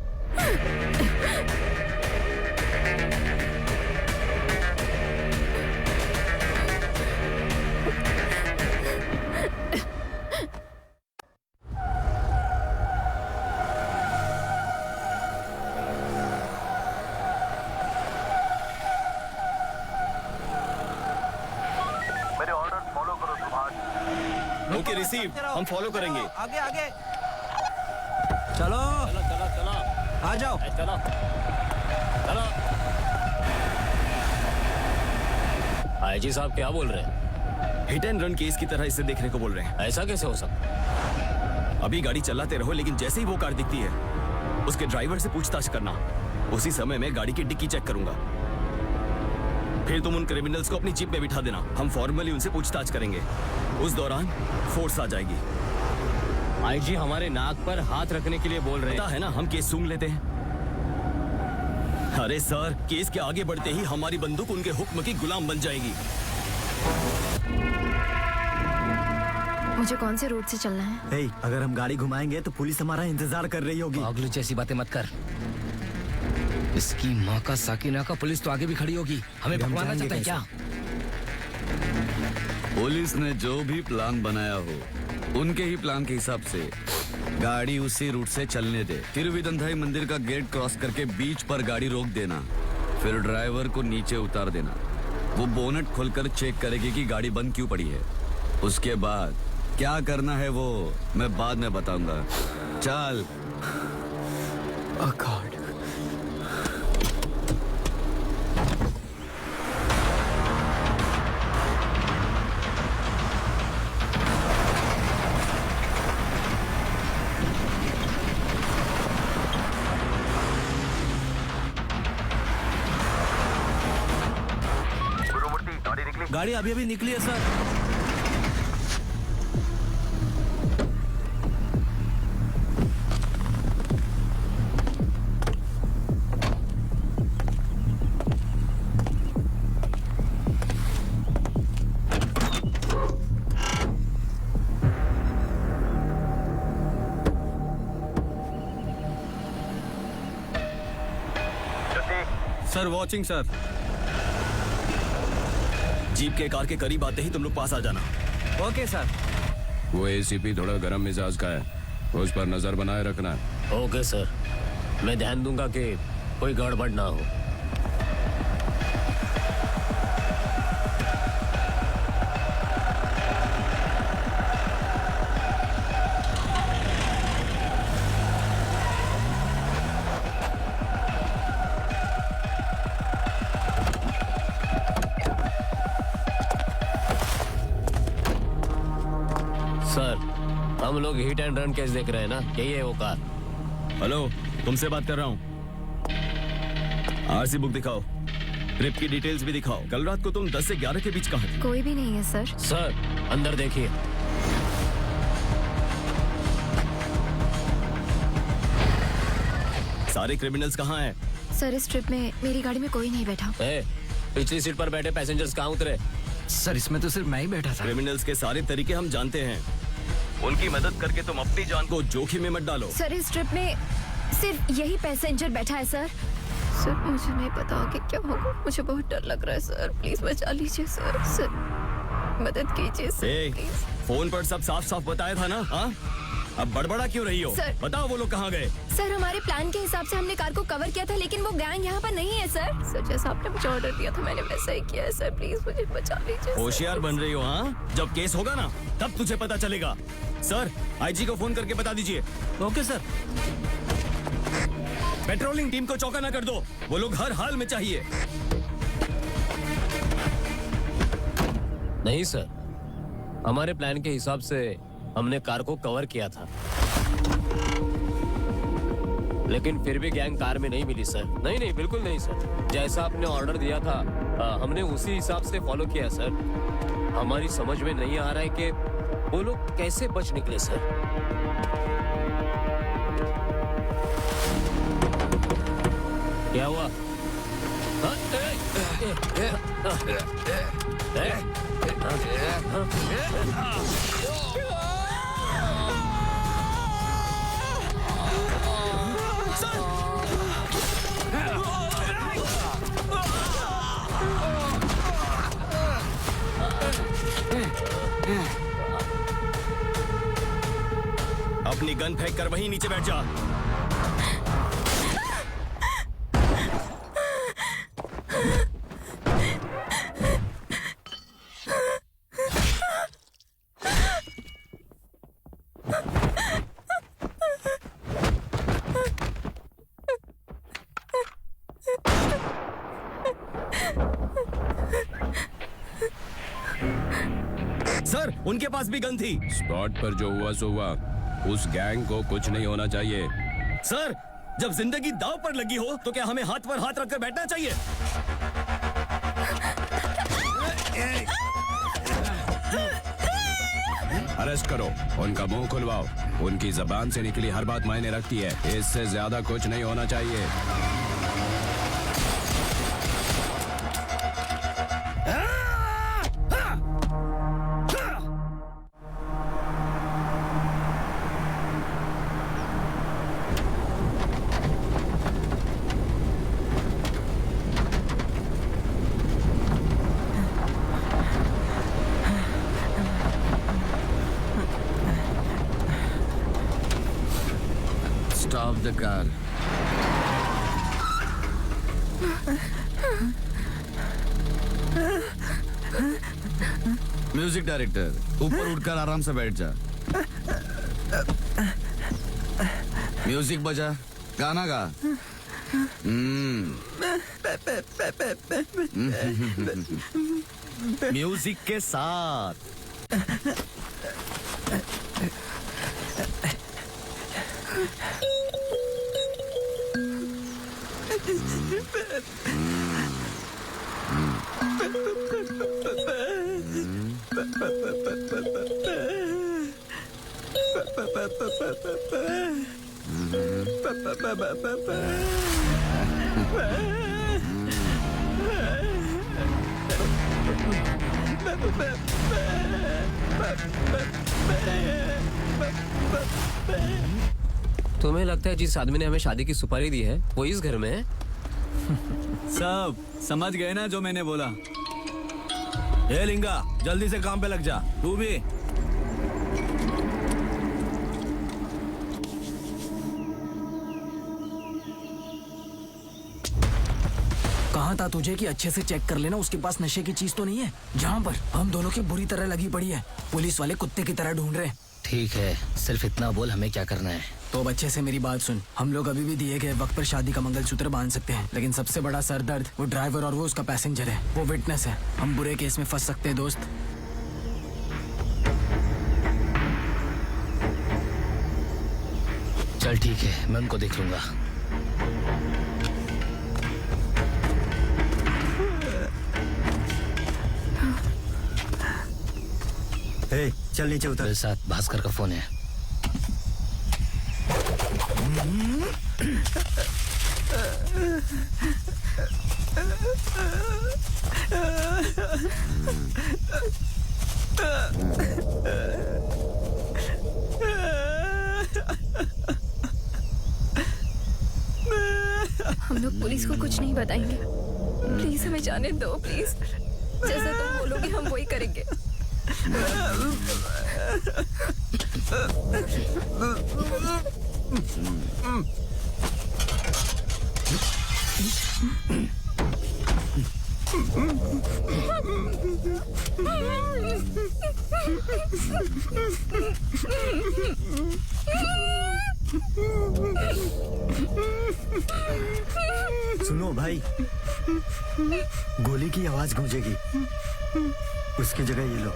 ओके रिसीव, हम फॉलो करेंगे। आगे आगे चलो चलो चलो, आ जाओ चलो चलो। आईजी साहब क्या बोल रहे हैं? हिट एंड रन केस की तरह इसे देखने को बोल रहे हैं। ऐसा कैसे हो सकता? अभी गाड़ी चलाते रहो, लेकिन जैसे ही वो कार दिखती है उसके ड्राइवर से पूछताछ करना। उसी समय में गाड़ी की डिक्की चेक करूंगा। फिर तुम उन क्रिमिनल्स को अपनी जीप में बिठा देना। हम फॉर्मली उनसे पूछताछ करेंगे। उस दौरान फोर्स आ जाएगी। आईजी हमारे नाक पर हाथ रखने के लिए बोल रहे हैं। पता है ना, हम केस सूंघ लेते हैं। अरे सर, केस के आगे बढ़ते ही हमारी बंदूक उनके हुक्म की गुलाम बन जाएगी। मुझे कौन से रूट से चलना है? हे, अगर हम गाड़ी घुमाएंगे तो पुलिस हमारा इंतजार कर रही होगी। पागलों जैसी बातें मत कर। इसकी माँ का साकिना का, पुलिस तो आगे भी खड़ी होगी। हमें भगवाना चाहता है क्या? पुलिस ने जो भी प्लान बनाया हो, उनके ही प्लान के हिसाब से गाड़ी उसी रूट से चलने दे। फिर विदंथाई मंदिर का गेट क्रॉस करके बीच पर गाड़ी रोक देना। फिर ड्राइवर को नीचे उतार देना। वो बोनट खोलकर चेक करेगी कि गाड़ी बंद क्यों पड़ी है। उसके बाद क्या करना है वो मैं बाद में बताऊंगा। चल। गॉड। गाड़ी अभी अभी निकली है sir. Sir watching sir. Jeep के कार के करीब आते ही तुम लोग पास आ जाना। Okay sir. वो एसीपी थोड़ा गरम मिजाज का है, उस पर नजर बनाए रखना। ओके सर, मैं ध्यान दूंगा कि कोई गड़बड़ ना हो। सर, हम लोग हिट एंड रन केस देख रहे हैं ना, यही है वो कार। हेलो, तुमसे बात कर रहा हूँ। आरसी बुक दिखाओ, ट्रिप की डिटेल्स भी दिखाओ। कल रात को तुम 10 से 11 के बीच कहाँ थे? कोई भी नहीं है सर। सर, अंदर देखिए। सारे क्रिमिनल्स कहाँ हैं? सर, इस ट्रिप में मेरी गाड़ी में कोई नहीं बैठा। पिछली सीट पर बैठे पैसेंजर्स कहाँ उतरे? सर, इसमें तो सिर्फ मैं ही बैठा था। क्रिमिनल्स के सारे तरीके हम जानते हैं। उनकी मदद करके तुम अपनी जान को जोखिम में मत डालो। सर, इस ट्रिप में सिर्फ यही पैसेंजर बैठा है सर। सर, मुझे नहीं पता आगे क्या होगा। मुझे बहुत डर लग रहा है सर। प्लीज बचा लीजिए सर। सर, मदद कीजिए सर, प्लीज। फोन पर सब साफ साफ बताया था ना? हाँ, अब बड़बड़ा क्यों रही हो? सर, बताओ वो लोग कहाँ गए? सर, हमारे प्लान के हिसाब से हमने कार को कवर किया था, लेकिन वो गैंग यहाँ पर नहीं है सर। सर, जैसा आपने मुझे ऑर्डर दिया था मैंने वैसा ही किया है सर। प्लीज मुझे बचा लीजिए। होशियार बन रही हो? हाँ, जब केस होगा ना तब तुझे पता चलेगा। सर, आईजी को फोन करके बता दीजिए। Okay sir. पेट्रोलिंग टीम को चौका ना कर दो, वो लोग हर हाल में चाहिए। नहीं सर, हमारे प्लान के हिसाब से हमने कार को कवर किया था, लेकिन फिर भी गैंग कार में नहीं मिली सर। नहीं नहीं, बिल्कुल नहीं सर। जैसा आपने ऑर्डर दिया था हमने उसी हिसाब से फॉलो किया सर। हमारी समझ में नहीं आ रहा है कि वो लोग कैसे बच निकले सर। क्या हुआ? अपनी गन फेंक कर वहीं नीचे बैठ जा। सर, उनके पास भी गन थी। स्पॉट पर जो हुआ सो हुआ। उस गैंग को कुछ नहीं होना चाहिए। सर, जब जिंदगी दांव पर लगी हो तो क्या हमें हाथ पर हाथ रखकर बैठना चाहिए? अरेस्ट करो, उनका मुंह खुलवाओ। उनकी जबान से निकली हर बात मायने रखती है। इससे ज्यादा कुछ नहीं होना चाहिए। Stop the car. Music director, ऊपर उठकर आराम से बैठ जा। म्यूजिक बजा, गाना गा। म्यूजिक के साथ। तुम्हें लगता है जिस आदमी ने हमें शादी की सुपारी दी है वो इस घर में है? सब समझ गए ना जो मैंने बोला? ए लिंगा, जल्दी से काम पे लग जा। तू भी। कहा था तुझे कि अच्छे से चेक कर लेना, उसके पास नशे की चीज तो नहीं है। जहाँ पर हम दोनों की बुरी तरह लगी पड़ी है, पुलिस वाले कुत्ते की तरह ढूंढ रहे हैं। ठीक है, सिर्फ इतना बोल हमें क्या करना है। तो बच्चे से मेरी बात सुन, हम लोग अभी भी दिए गए वक्त पर शादी का मंगलसूत्र बांध सकते हैं, लेकिन सबसे बड़ा सरदर्द वो ड्राइवर और वो उसका पैसेंजर है। वो विटनेस है। हम बुरे केस में फंस सकते हैं दोस्त। चल ठीक है, मैं उनको देख लूंगा। ए, चल नीचे उतर। मेरे साथ भास्कर का फोन है। हम लोग पुलिस को कुछ नहीं बताएंगे। प्लीज हमें जाने दो, प्लीज। जैसा तुम बोलोगे हम वही करेंगे। सुनो भाई, गोली की आवाज गूंजेगी, उसकी जगह ये लो।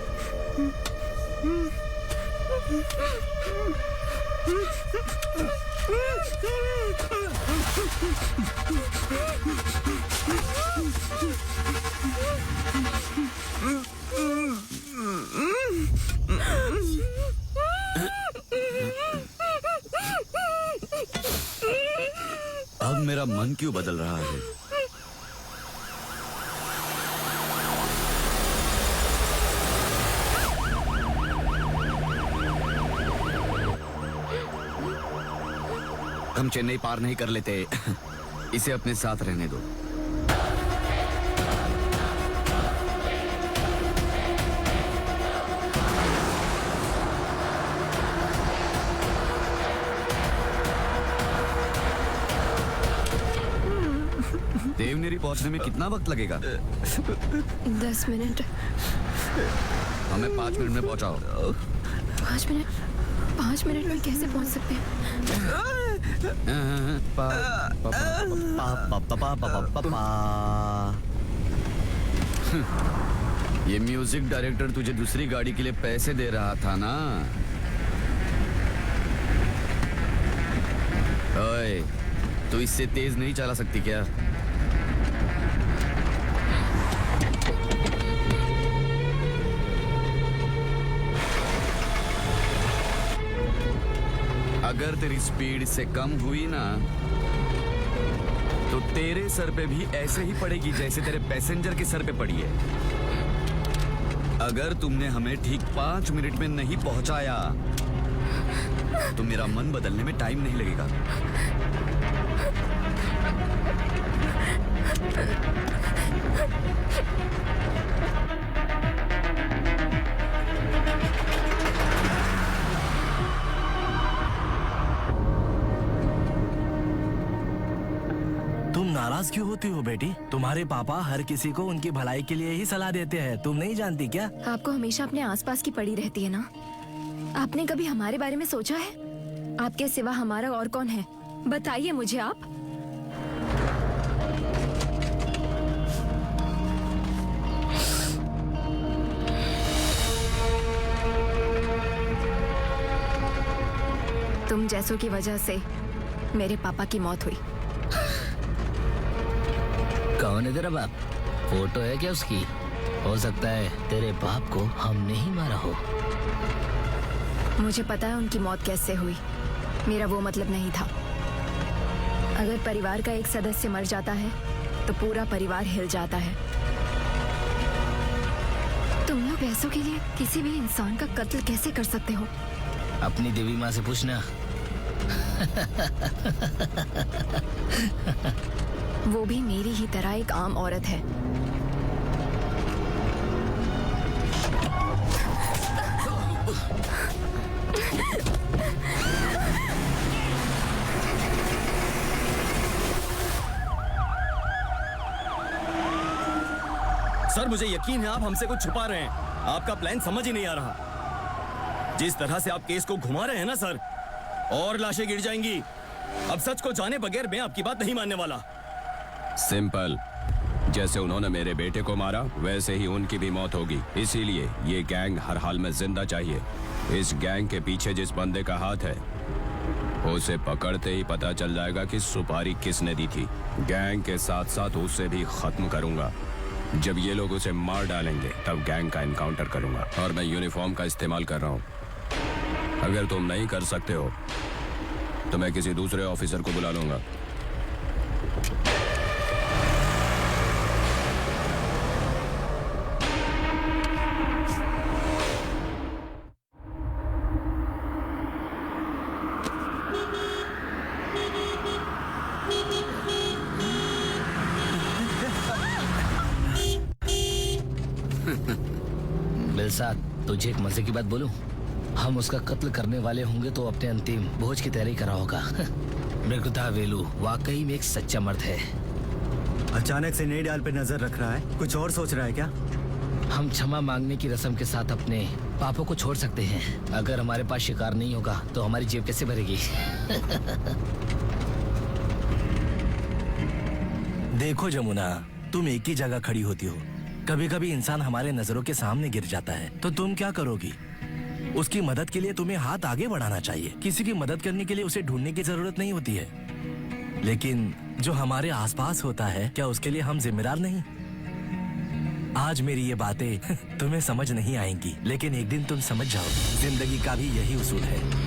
अब मेरा मन क्यों बदल रहा है? हम चेन्नई पार नहीं कर लेते। इसे अपने साथ रहने दो। देवनेरी पहुंचने में कितना वक्त लगेगा? 10 मिनट। हमें 5 मिनट में पहुंचाओ। 5 मिनट? 5 मिनट में कैसे पहुंच सकते हैं? ये म्यूजिक डायरेक्टर तुझे दूसरी गाड़ी के लिए पैसे दे रहा था ना? ओए, तू इससे तेज नहीं चला सकती क्या? अगर तेरी स्पीड से कम हुई ना तो तेरे सर पे भी ऐसे ही पड़ेगी जैसे तेरे पैसेंजर के सर पे पड़ी है। अगर तुमने हमें ठीक 5 मिनट में नहीं पहुंचाया तो मेरा मन बदलने में टाइम नहीं लगेगा। नाराज क्यों होती हो बेटी? तुम्हारे पापा हर किसी को उनकी भलाई के लिए ही सलाह देते हैं, तुम नहीं जानती क्या? आपको हमेशा अपने आसपास की पड़ी रहती है ना। आपने कभी हमारे बारे में सोचा है? आपके सिवा हमारा और कौन है? बताइए मुझे आप। तुम जैसों की वजह से मेरे पापा की मौत हुई। कौन है तेरा बाप? फोटो है क्या उसकी? हो सकता है तेरे बाप को हमने ही मारा हो। मुझे पता है उनकी मौत कैसे हुई। मेरा वो मतलब नहीं था। अगर परिवार का एक सदस्य मर जाता है तो पूरा परिवार हिल जाता है। तुम लोग पैसों के लिए किसी भी इंसान का कत्ल कैसे कर सकते हो? अपनी देवी माँ से पूछना। वो भी मेरी ही तरह एक आम औरत है। सर, मुझे यकीन है आप हमसे कुछ छुपा रहे हैं। आपका प्लान समझ ही नहीं आ रहा। जिस तरह से आप केस को घुमा रहे हैं ना सर, और लाशें गिर जाएंगी। अब सच को जाने बगैर मैं आपकी बात नहीं मानने वाला। सिंपल, जैसे उन्होंने मेरे बेटे को मारा वैसे ही उनकी भी मौत होगी। इसीलिए ये गैंग हर हाल में जिंदा चाहिए। इस गैंग के पीछे जिस बंदे का हाथ है उसे पकड़ते ही पता चल जाएगा कि सुपारी किसने दी थी। गैंग के साथ साथ उसे भी खत्म करूंगा। जब ये लोग उसे मार डालेंगे तब गैंग का एनकाउंटर करूंगा। और मैं यूनिफॉर्म का इस्तेमाल कर रहा हूँ। अगर तुम नहीं कर सकते हो तो मैं किसी दूसरे ऑफिसर को बुला लूंगा। बिलसाद, तुझे एक मजे की बात बोलूं? हम उसका कत्ल करने वाले होंगे तो अपने अंतिम भोज की तैयारी करा होगा। मृगदा वेलू वाकई में एक सच्चा मर्द है। अचानक से नई डाल पे नजर रख रहा है, कुछ और सोच रहा है क्या? हम क्षमा मांगने की रस्म के साथ अपने पापों को छोड़ सकते हैं। अगर हमारे पास शिकार नहीं होगा तो हमारी जेब कैसे भरेगी? देखो जमुना, तुम एक ही जगह खड़ी होती हो। कभी कभी इंसान हमारे नजरों के सामने गिर जाता है तो तुम क्या करोगी? उसकी मदद के लिए तुम्हें हाथ आगे बढ़ाना चाहिए। किसी की मदद करने के लिए उसे ढूंढने की जरूरत नहीं होती है। लेकिन जो हमारे आसपास होता है, क्या उसके लिए हम जिम्मेदार नहीं? आज मेरी ये बातें तुम्हें समझ नहीं आएंगी, लेकिन एक दिन तुम समझ जाओ। जिंदगी का भी यही उसूल है।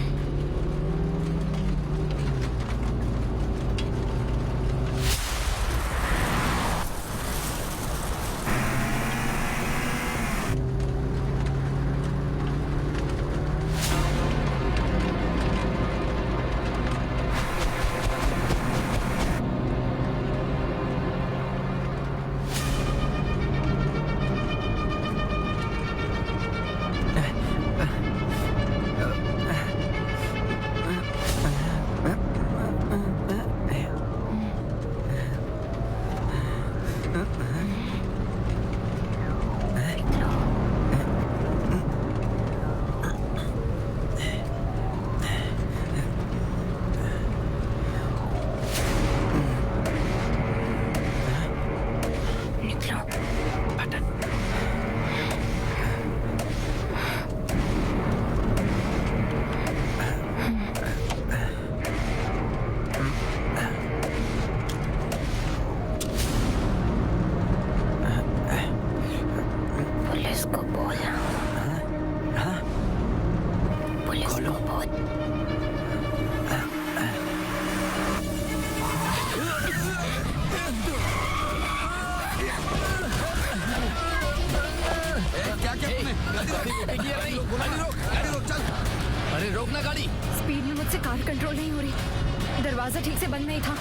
अरे रोकना गाड़ी। स्पीड में मुझसे कार कंट्रोल नहीं हो रही। दरवाजा ठीक से बंद नहीं था।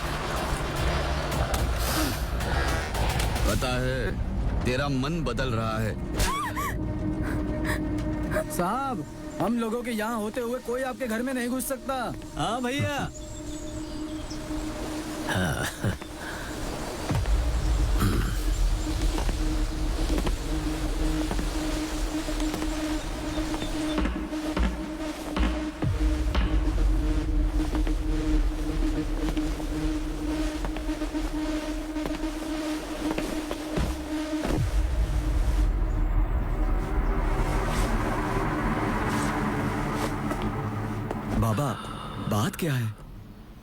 पता है तेरा मन बदल रहा है। साहब, हम लोगों के यहाँ होते हुए कोई आपके घर में नहीं घुस सकता। हाँ भैया। बाबा, बात क्या है?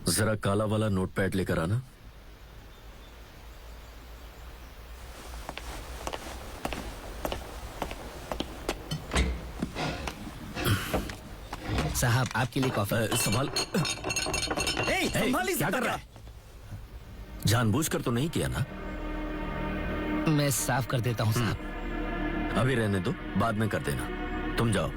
जरा काला वाला नोटपैड लेकर आना। साहब, आपके लिए कॉफी। संभाल। क्या कर रहा है? जानबूझकर तो नहीं किया ना? मैं साफ कर देता हूँ साहब। अभी रहने दो, बाद में कर देना। तुम जाओ।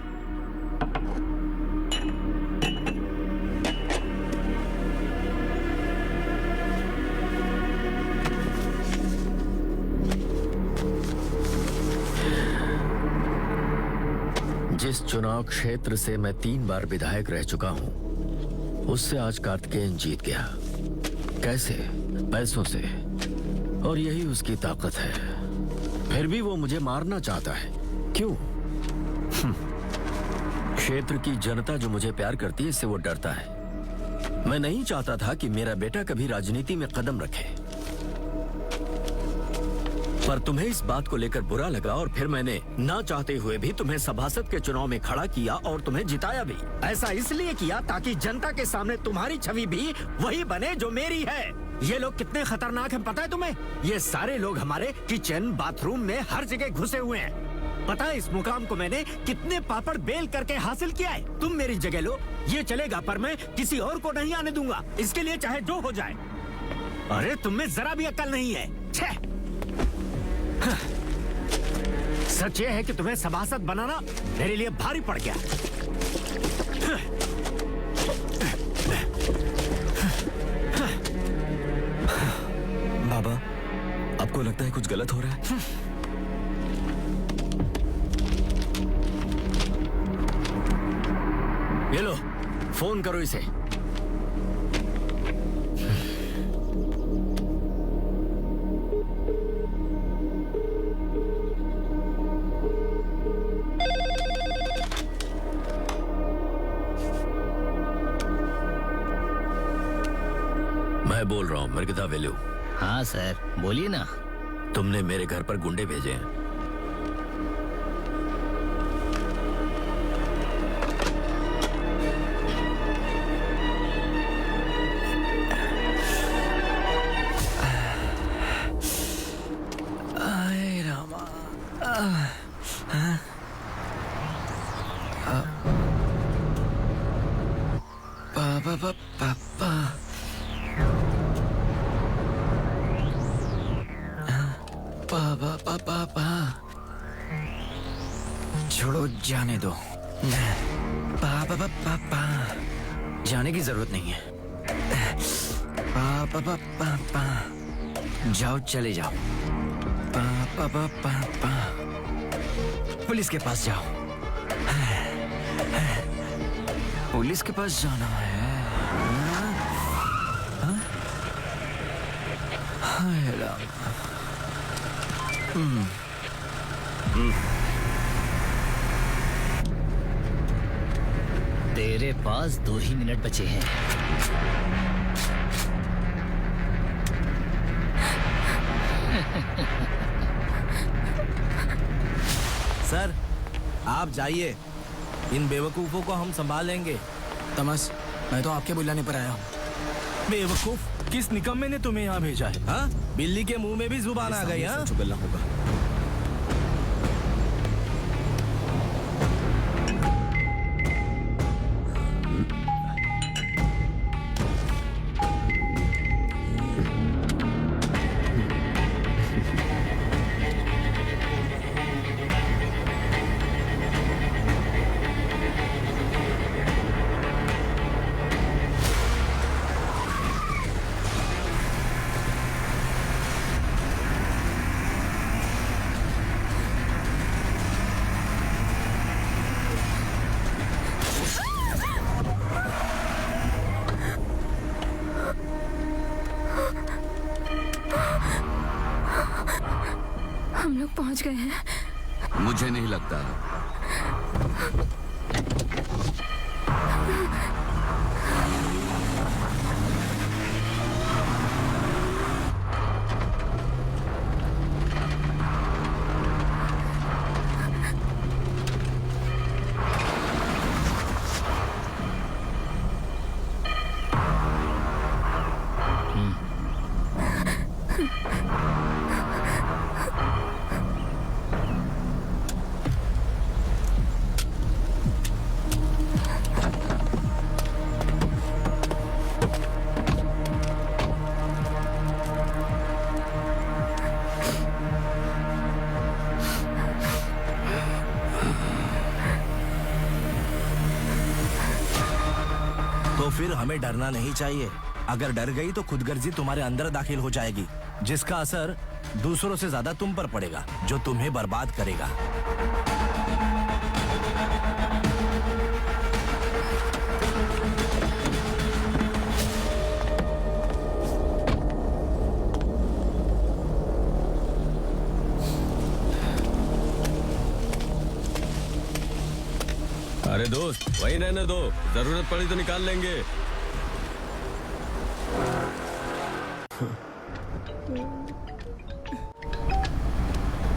जिस चुनाव क्षेत्र से मैं 3 बार विधायक रह चुका हूं, उससे आज कार्तिकेयन जीत गया। कैसे? पैसों से। और यही उसकी ताकत है। फिर भी वो मुझे मारना चाहता है। क्यों? क्षेत्र की जनता जो मुझे प्यार करती है, इससे वो डरता है। मैं नहीं चाहता था कि मेरा बेटा कभी राजनीति में कदम रखे। पर तुम्हें इस बात को लेकर बुरा लगा और फिर मैंने ना चाहते हुए भी तुम्हें सभासद के चुनाव में खड़ा किया और तुम्हें जिताया भी। ऐसा इसलिए किया ताकि जनता के सामने तुम्हारी छवि भी वही बने जो मेरी है। ये लोग कितने खतरनाक हैं पता है तुम्हें? ये सारे लोग हमारे किचन बाथरूम में हर जगह घुसे हुए हैं। पता है इस मुकाम को मैंने कितने पापड़ बेल करके हासिल किया है? तुम मेरी जगह लो ये चलेगा, पर मैं किसी और को नहीं आने दूंगा, इसके लिए चाहे जो हो जाए। अरे तुम में जरा भी अक्ल नहीं है। छे! सच ये है कि तुम्हें सभासद बनाना मेरे लिए भारी पड़ गया। बाबा, आपको लगता है कुछ गलत हो रहा है? ये लो, फोन करो इसे। मैं बोल रहा हूँ मृगदा वेलू। हाँ सर, बोलिए ना। तुमने मेरे घर पर गुंडे भेजे हैं। आए रामा। पापा पापा पापा पापा छोड़ो, जाने दो। पापा पापा जाने की जरूरत नहीं है। पापा पापा जाओ, चले जाओ। पापा पापा पुलिस के पास जाओ। पुलिस के पास जाना है। हाय राम। तेरे पास 2 ही मिनट बचे हैं। सर, आप जाइए, इन बेवकूफों को हम संभालेंगे। तमस, मैं तो आपके बुलाने पर आया हूँ। बेवकूफ? किस निकम्मे ने तुम्हें यहाँ भेजा है? हाँ? बिल्ली के मुंह में भी जुबान आ गई। हाँ? चुगलना होगा। हम लोग पहुंच गए हैं। मुझे नहीं लगता। तो फिर हमें डरना नहीं चाहिए। अगर डर गई तो खुदगर्जी तुम्हारे अंदर दाखिल हो जाएगी, जिसका असर दूसरों से ज्यादा तुम पर पड़ेगा, जो तुम्हें बर्बाद करेगा। अरे दोस्त, वही रहने दो, जरूरत पड़ी तो निकाल लेंगे।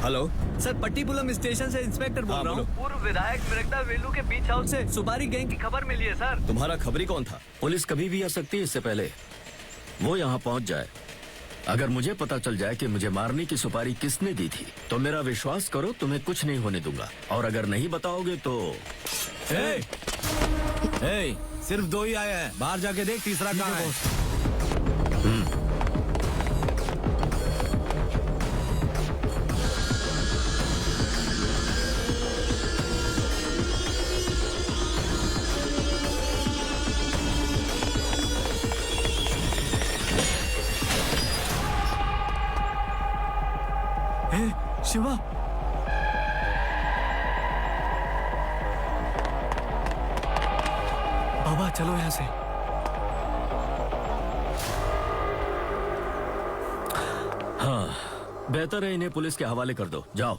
हेलो सर, पट्टीपुलम स्टेशन से इंस्पेक्टर बोल रहा हूँ। पूर्व विधायक मृगदा वेलू के बीच हाउस से सुपारी गैंग की खबर मिली है सर। तुम्हारा खबरी कौन था? पुलिस कभी भी आ सकती है, इससे पहले वो यहाँ पहुँच जाए। अगर मुझे पता चल जाए कि मुझे मारने की सुपारी किसने दी थी तो मेरा विश्वास करो तुम्हें कुछ नहीं होने दूंगा, और अगर नहीं बताओगे तो सिर्फ 2 ही आए हैं, बाहर जाके देख तीसरा कहाँ है। शिवा, बाबा चलो यहाँ से। हाँ, बेहतर है इन्हें पुलिस के हवाले कर दो। जाओ।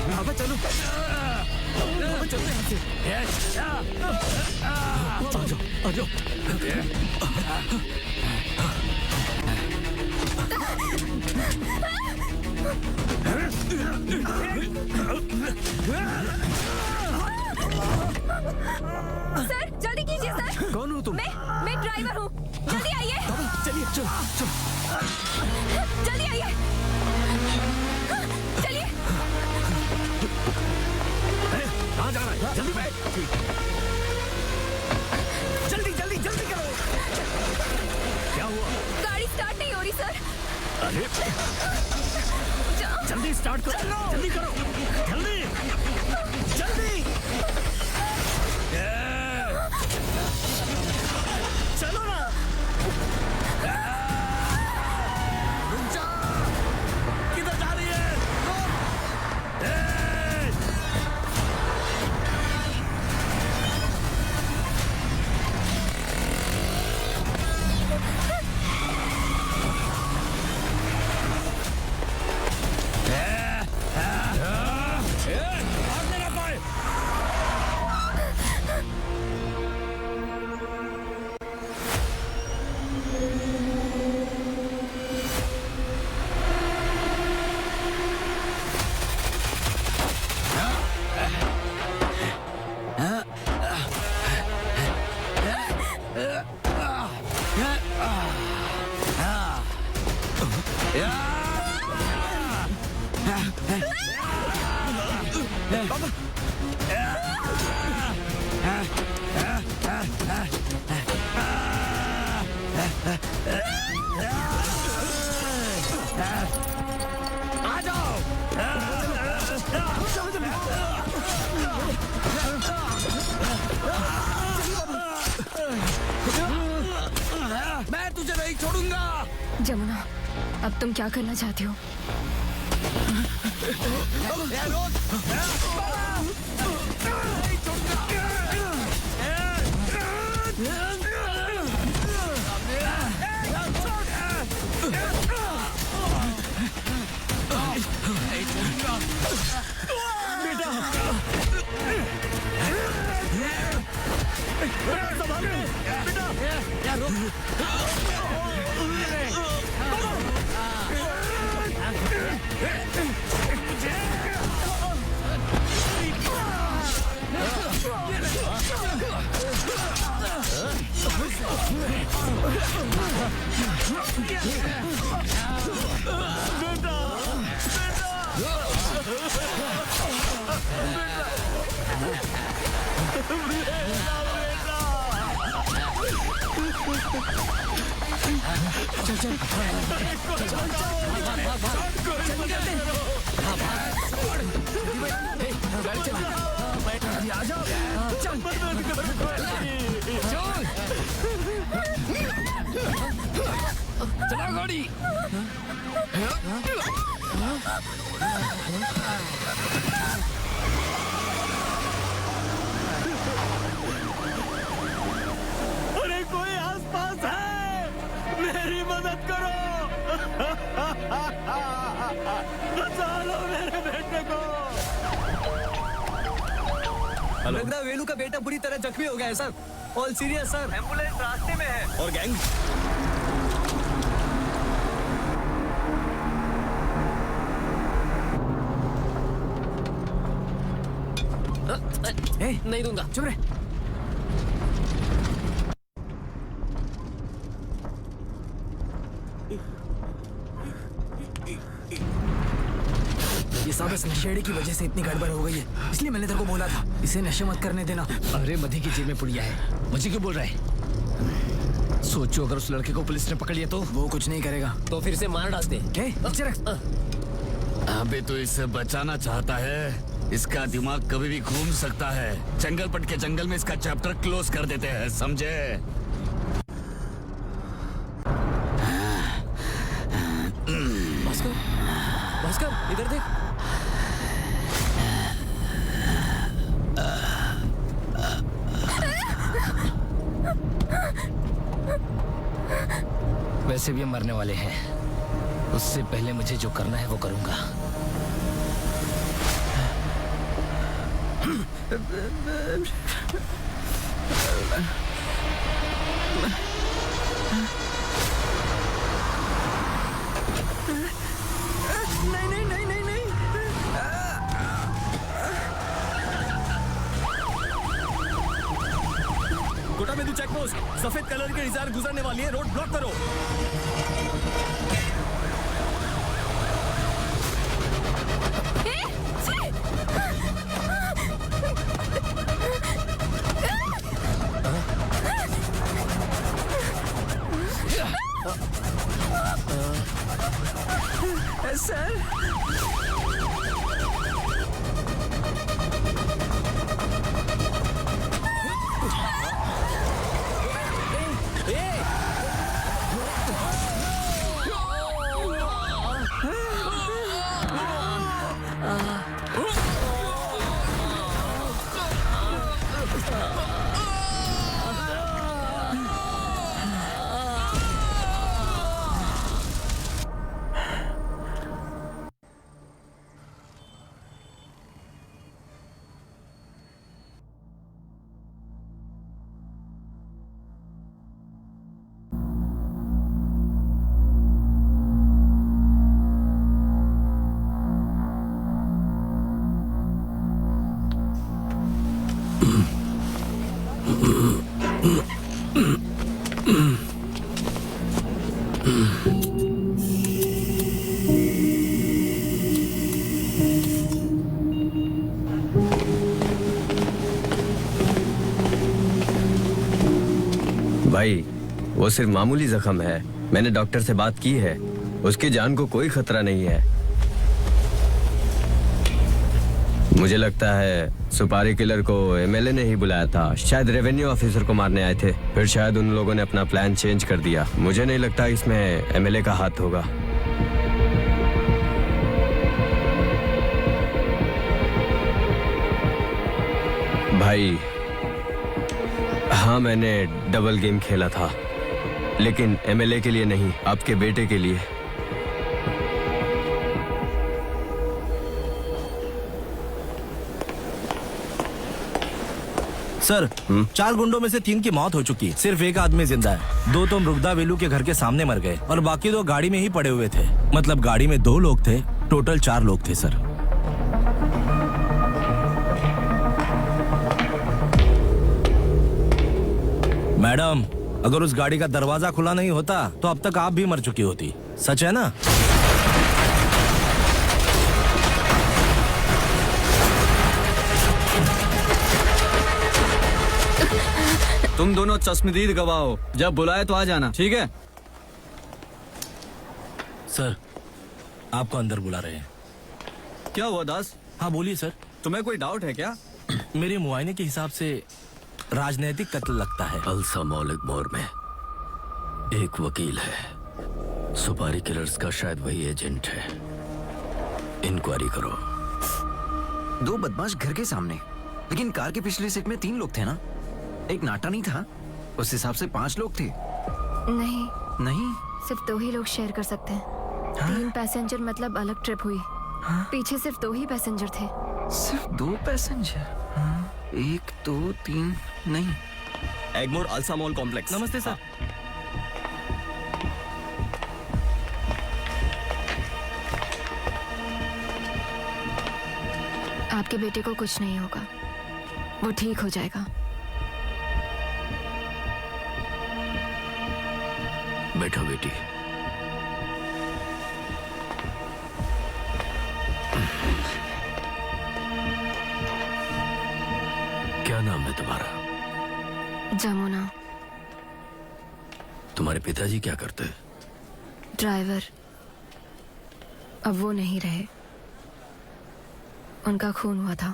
बाबा चलो, बाबा चलो यहाँ से। आ जाओ। सर जल्दी कीजिए सर। कौन हो तुम? मैं ड्राइवर हूँ, जल्दी आइए। चलिए चलो। जल्दी आइए, चलिए। कहाँ जा रहा है? जल्दी बैठ। जल्दी करो। क्या हुआ? गाड़ी स्टार्ट नहीं हो रही सर। अरे जल्दी स्टार्ट करो, जल्दी करो, जल्दी। चलो ना। रुक जा। किधर जा रही है? मैं तुझे नहीं छोड़ूंगा। जमुना, अब तुम क्या करना चाहती हो? चला गाड़ी। अरे कोई आसपास है, मेरी मदद करो। बचा लो मेरे बेटे को। मृगदा वेलू का बेटा बुरी तरह जख्मी हो गया है sir. All serious sir, ambulance रास्ते में है। और गैंग? नहीं दूंगा। चुप रहे। ये सब इस नशेड़ी की वजह से इतनी गड़बड़ हो गई है, इसलिए मैंने तेरे को बोला था इसे नशे मत करने देना। अरे मधी की जेब में पुड़िया है, मुझे क्यों बोल रहा है? सोचो अगर उस लड़के को पुलिस ने पकड़ लिया तो? वो कुछ नहीं करेगा। तो फिर से मार डाल दे। नीचे रख। अबे तो इसे बचाना चाहता है, इसका दिमाग कभी भी घूम सकता है। जंगल पट के जंगल में इसका चैप्टर क्लोज कर देते हैं, समझे? भास्कर, भास्कर इधर देख। वैसे भी हम मरने वाले हैं, उससे पहले मुझे जो करना है वो करूंगा। नहीं नहीं नहीं नहीं नहीं। कोटामेदू चेक पोस्ट, सफेद कलर की डिजायर गुजरने वाली है, रोड ब्लॉक करो। सर भाई वो सिर्फ मामूली जख्म है, मैंने डॉक्टर से बात की है, उसकी जान को कोई खतरा नहीं है। मुझे लगता है सुपारी किलर को एमएलए ने ही बुलाया था, शायद रेवेन्यू ऑफिसर को मारने आए थे, फिर शायद उन लोगों ने अपना प्लान चेंज कर दिया। मुझे नहीं लगता इसमें एमएलए का हाथ होगा। भाई हाँ, मैंने डबल गेम खेला था, लेकिन एमएलए के लिए नहीं, आपके बेटे के लिए। सर, 4 गुंडों में से 3 की मौत हो चुकी, सिर्फ एक आदमी जिंदा है। 2 तो मृगदा वेलू के घर के सामने मर गए और बाकी 2 गाड़ी में ही पड़े हुए थे। मतलब गाड़ी में 2 लोग थे, टोटल 4 लोग थे सर। मैडम, अगर उस गाड़ी का दरवाजा खुला नहीं होता तो अब तक आप भी मर चुकी होती। सच है ना? तुम दोनों चश्मदीद गवाह हो, जब बुलाए तो आ जाना, ठीक है? सर, आपको अंदर बुला रहे हैं। क्या हुआ दास? हाँ बोलिए सर। तुम्हें कोई डाउट है क्या? मेरे मुआयने के हिसाब से राजनीतिक कत्ल लगता है। अल्सा मौलिक मोर में एक वकील है, सुपारी किलर्स का शायद वही एजेंट है। इंक्वायरी करो। 2 बदमाश घर के सामने, लेकिन कार के पिछले सीट में 3 लोग थे ना? एक नाटा नहीं था? उस हिसाब से 5 लोग थे। नहीं नहीं, सिर्फ 2 ही लोग शेयर कर सकते हैं। 3 पैसेंजर मतलब अलग ट्रिप हुई। पीछे सिर्फ 2 ही पैसेंजर थे। सिर्फ 2 पैसेंजर? 1 2 3 नहीं। Egmore Alsa mall complex. नमस्ते सर। आपके बेटे को कुछ नहीं होगा, वो ठीक हो जाएगा। बैठो बेटी। क्या नाम है तुम्हारा? जमुना। तुम्हारे पिताजी क्या करते हैं? ड्राइवर। अब वो नहीं रहे, उनका खून हुआ था।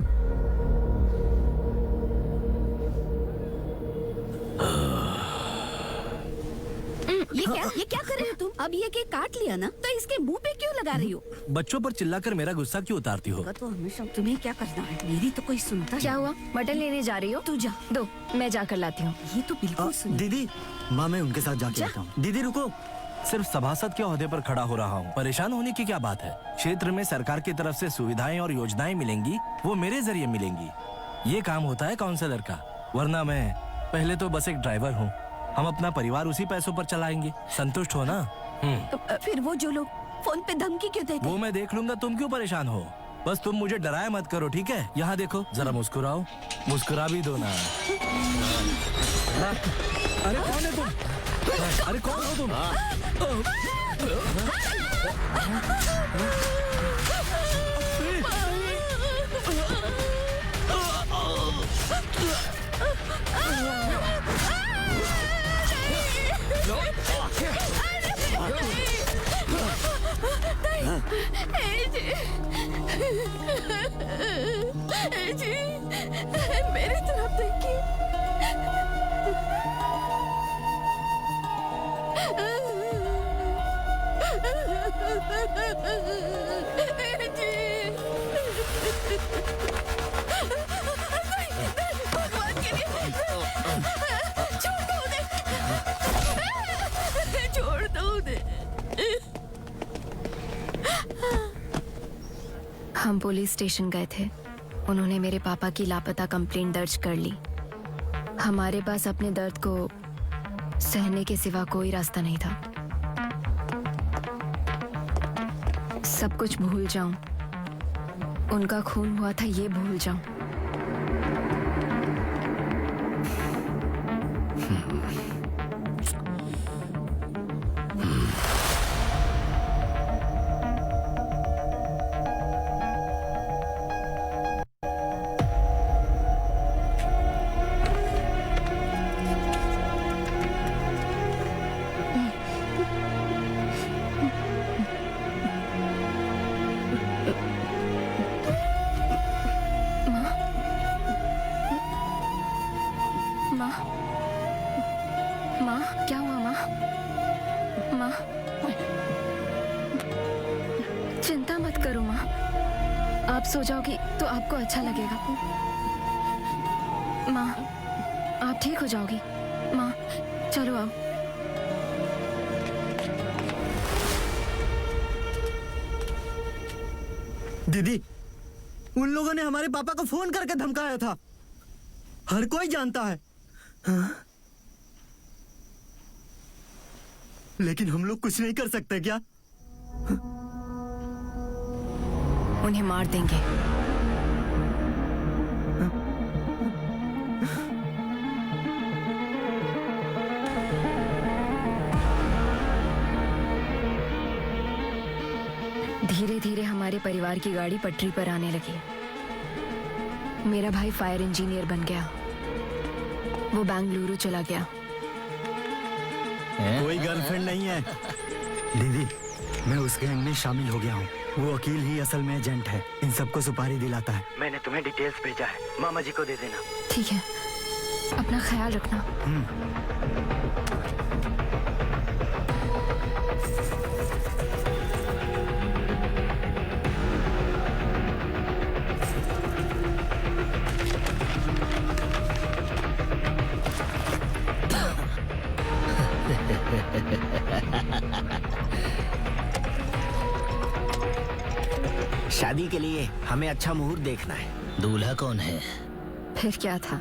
ये क्या कर रहे हो तुम? अब ये केक काट लिया ना, तो इसके मुंह पे क्यों लगा रही हो? बच्चों पर चिल्लाकर मेरा गुस्सा क्यों उतारती हो? तो हमेशा तुम्हें क्या करना है? मेरी तो कोई सुनता क्या हुआ? मटन लेने जा रही हो? तू जा। दो, मैं जाकर लाती हूँ। ये तो बिल्कुल सुन। दीदी, माँ मैं उनके साथ जाके आता हूँ। दीदी रुको। सिर्फ सभासद के ओहदे पर खड़ा हो रहा हूँ, परेशान होने की क्या बात है? क्षेत्र में सरकार की तरफ से सुविधाएं और योजनाएं मिलेंगी, वो मेरे जरिए मिलेंगी। ये काम होता है काउंसलर का, वरना मैं पहले तो बस एक ड्राइवर हूँ। हम अपना परिवार उसी पैसों पर चलाएंगे। संतुष्ट हो ना? फिर वो जो लोग फोन पे धमकी क्यों देते? वो मैं देख लूंगा, तुम क्यों परेशान हो? बस तुम मुझे डराया मत करो, ठीक है? यहाँ देखो, जरा मुस्कुराओ, मुस्कुरा भी दो ना। अरे कौन है तुम? अरे कौन हो तुम? मेरी तरफ देखिए। भगवान के लिए छोड़ दो उन्हें, छोड़ दो उन्हें। हम पुलिस स्टेशन गए थे। उन्होंने मेरे पापा की लापता कंप्लेंट दर्ज कर ली। हमारे पास अपने दर्द को सहने के सिवा कोई रास्ता नहीं था। सब कुछ भूल जाऊं, उनका खून हुआ था ये भूल जाऊं। सो जाओगी तो आपको अच्छा लगेगा। माँ, आप ठीक हो जाओगी। माँ, चलो आओ। दीदी, उन लोगों ने हमारे पापा को फोन करके धमकाया था। हर कोई जानता है। हाँ? लेकिन हम लोग कुछ नहीं कर सकते क्या? उन्हें मार देंगे। धीरे धीरे हमारे परिवार की गाड़ी पटरी पर आने लगी। मेरा भाई फायर इंजीनियर बन गया। वो बेंगलुरु चला गया। कोई गर्लफ्रेंड नहीं है। दीदी, मैं उस गैंग में शामिल हो गया हूँ। वो वकील ही असल में एजेंट है, इन सबको सुपारी दिलाता है। मैंने तुम्हें डिटेल्स भेजा है, मामा जी को दे देना। ठीक है, अपना ख्याल रखना। शादी के लिए हमें अच्छा मुहूर्त देखना है। दूल्हा कौन है? फिर क्या था,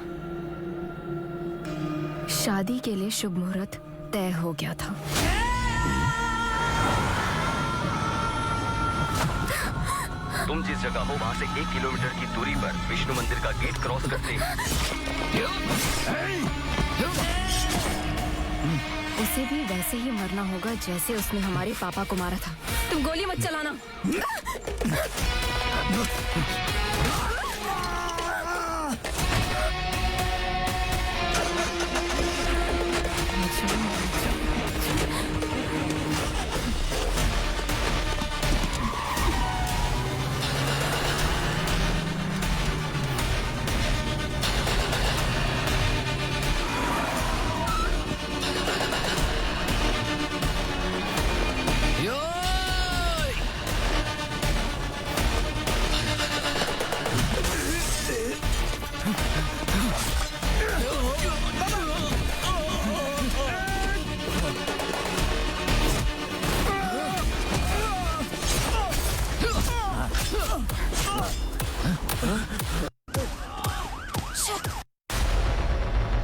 शादी के लिए शुभ मुहूर्त तय हो गया था। तुम जिस जगह हो वहाँ से 1 किलोमीटर की दूरी पर विष्णु मंदिर का गेट क्रॉस करते ही उसे भी वैसे ही मरना होगा जैसे उसने हमारे पापा को मारा था। तुम गोली मत चलाना।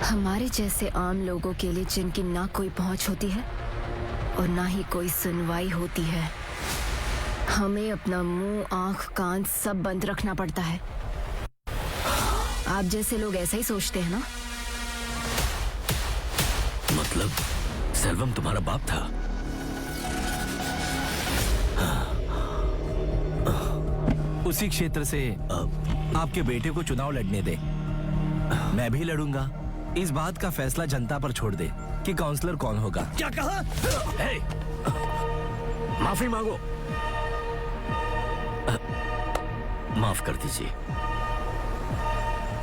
हमारे जैसे आम लोगों के लिए जिनकी ना कोई पहुंच होती है और ना ही कोई सुनवाई होती है, हमें अपना मुंह, आंख, कान सब बंद रखना पड़ता है। आप जैसे लोग ऐसा ही सोचते हैं ना? मतलब सेल्वम तुम्हारा बाप था? उसी क्षेत्र से आपके बेटे को चुनाव लड़ने दे। मैं भी लड़ूंगा। इस बात का फैसला जनता पर छोड़ दे कि काउंसलर कौन होगा। क्या कहा? माफी मांगो। माफ कर दीजिए।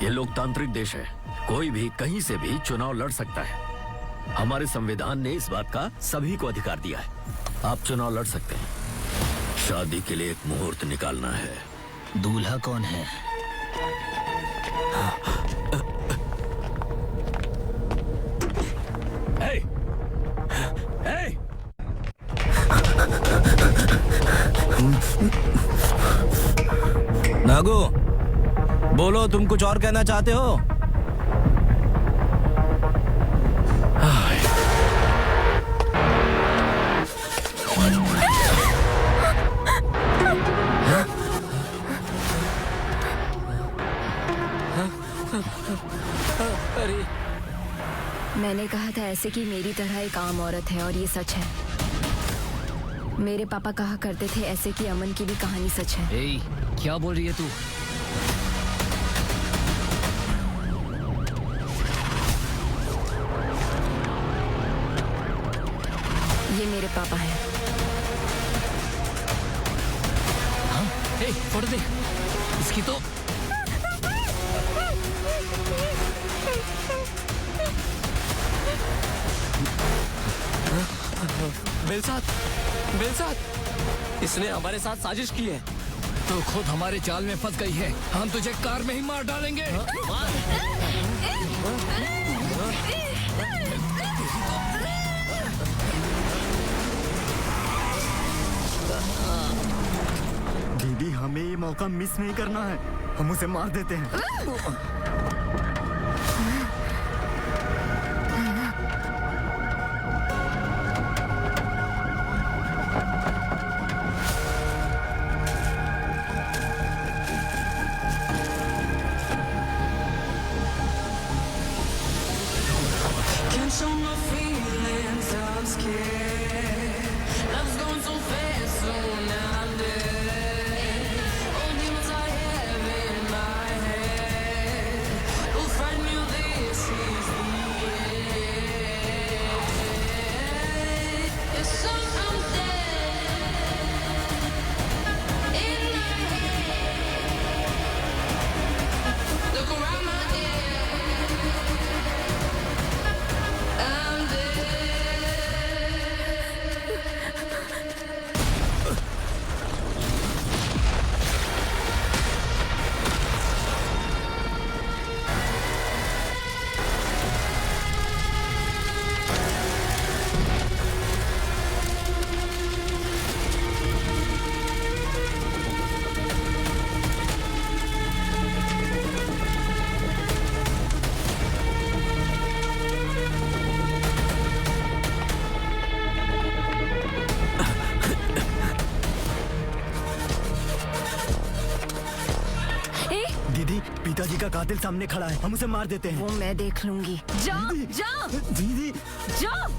ये लोकतांत्रिक देश है, कोई भी कहीं से भी चुनाव लड़ सकता है। हमारे संविधान ने इस बात का सभी को अधिकार दिया है। आप चुनाव लड़ सकते हैं। शादी के लिए एक मुहूर्त निकालना है। दूल्हा कौन है? नागू, बोलो, तुम कुछ और कहना चाहते हो? मैंने कहा था ऐसे कि मेरी तरह एक आम औरत है, और ये सच है। मेरे पापा कहा करते थे ऐसे कि अमन की भी कहानी सच है। ए, क्या बोल रही है तू? ये मेरे पापा हैं। हाँ? ए, फोटो दे इसकी तो। बेलसात, इसने हमारे साथ साजिश की है। तो खुद हमारे जाल में फंस गई है। हम तुझे कार में ही मार डालेंगे। दीदी, हमें ये मौका मिस नहीं करना है। हम उसे मार देते हैं। पिताजी का कातिल सामने खड़ा है, हम उसे मार देते हैं। वो मैं देख लूंगी। जाओ जाओ दीदी जाओ।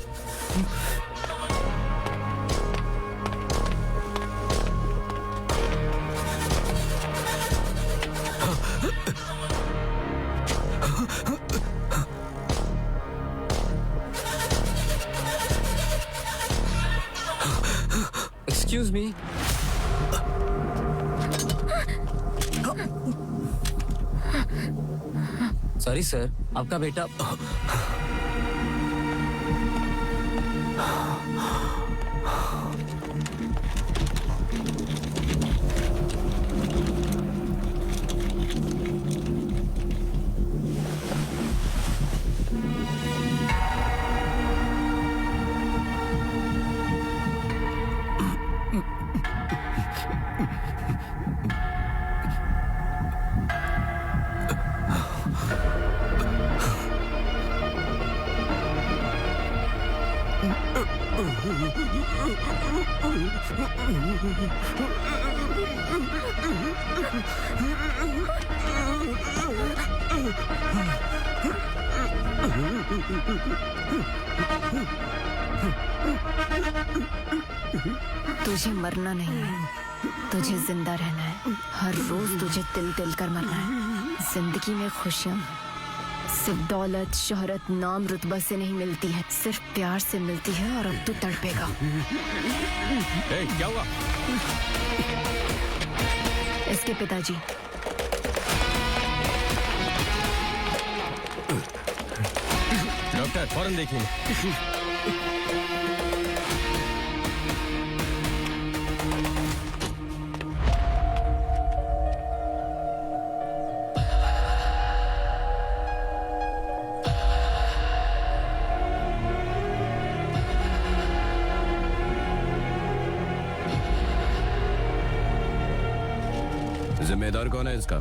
Excuse me. सॉरी सर, आपका बेटा तुझे मरना नहीं है, तुझे जिंदा रहना है। हर रोज तुझे तिल तिल कर मरना है। जिंदगी में खुशियाँ सिर्फ दौलत, शोहरत, नाम, रुतबा से नहीं मिलती है, सिर्फ प्यार से मिलती है। और अब तू तड़पेगा। क्या हुआ? इसके पिताजी। डॉक्टर फौरन देखिए। जिम्मेदार कौन है इसका?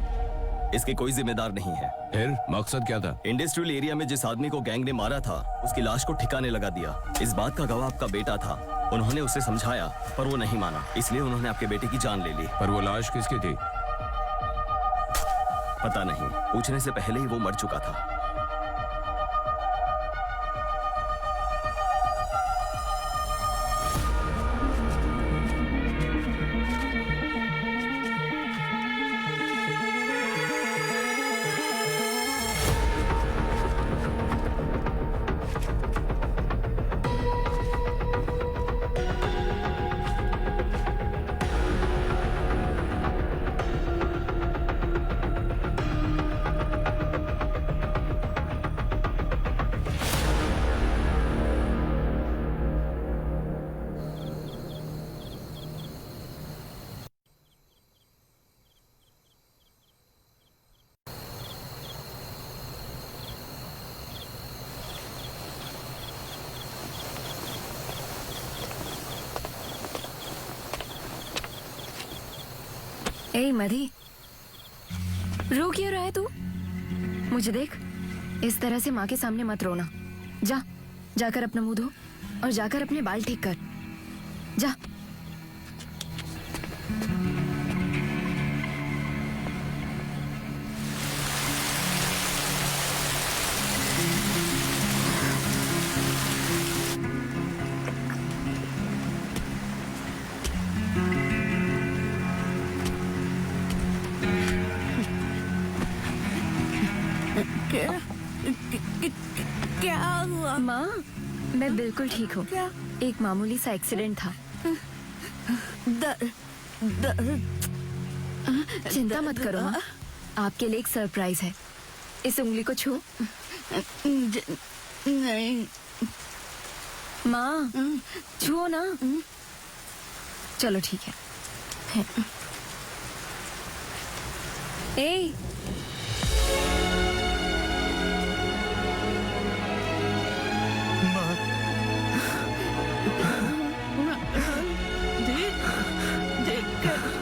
इसके कोई जिम्मेदार नहीं है। फिर मकसद क्या था? इंडस्ट्रियल एरिया में जिस आदमी को गैंग ने मारा था, उसकी लाश को ठिकाने लगा दिया। इस बात का गवाह आपका बेटा था। उन्होंने उसे समझाया पर वो नहीं माना, इसलिए उन्होंने आपके बेटे की जान ले ली। पर वो लाश किसकी थी? पता नहीं, पूछने से पहले ही वो मर चुका था। ए मधी, रो क्यों रहा है तू? मुझे देख, इस तरह से माँ के सामने मत रोना। जा, जाकर अपना मुंह धो और जाकर अपने बाल ठीक कर। जा। क्या हुआ? माँ, मैं बिल्कुल ठीक हूँ। एक मामूली सा एक्सीडेंट था। चिंता मत करो माँ, आपके लिए एक सरप्राइज है। इस उंगली को छू। नहीं माँ, छुओ ना। चलो ठीक है। ए, देख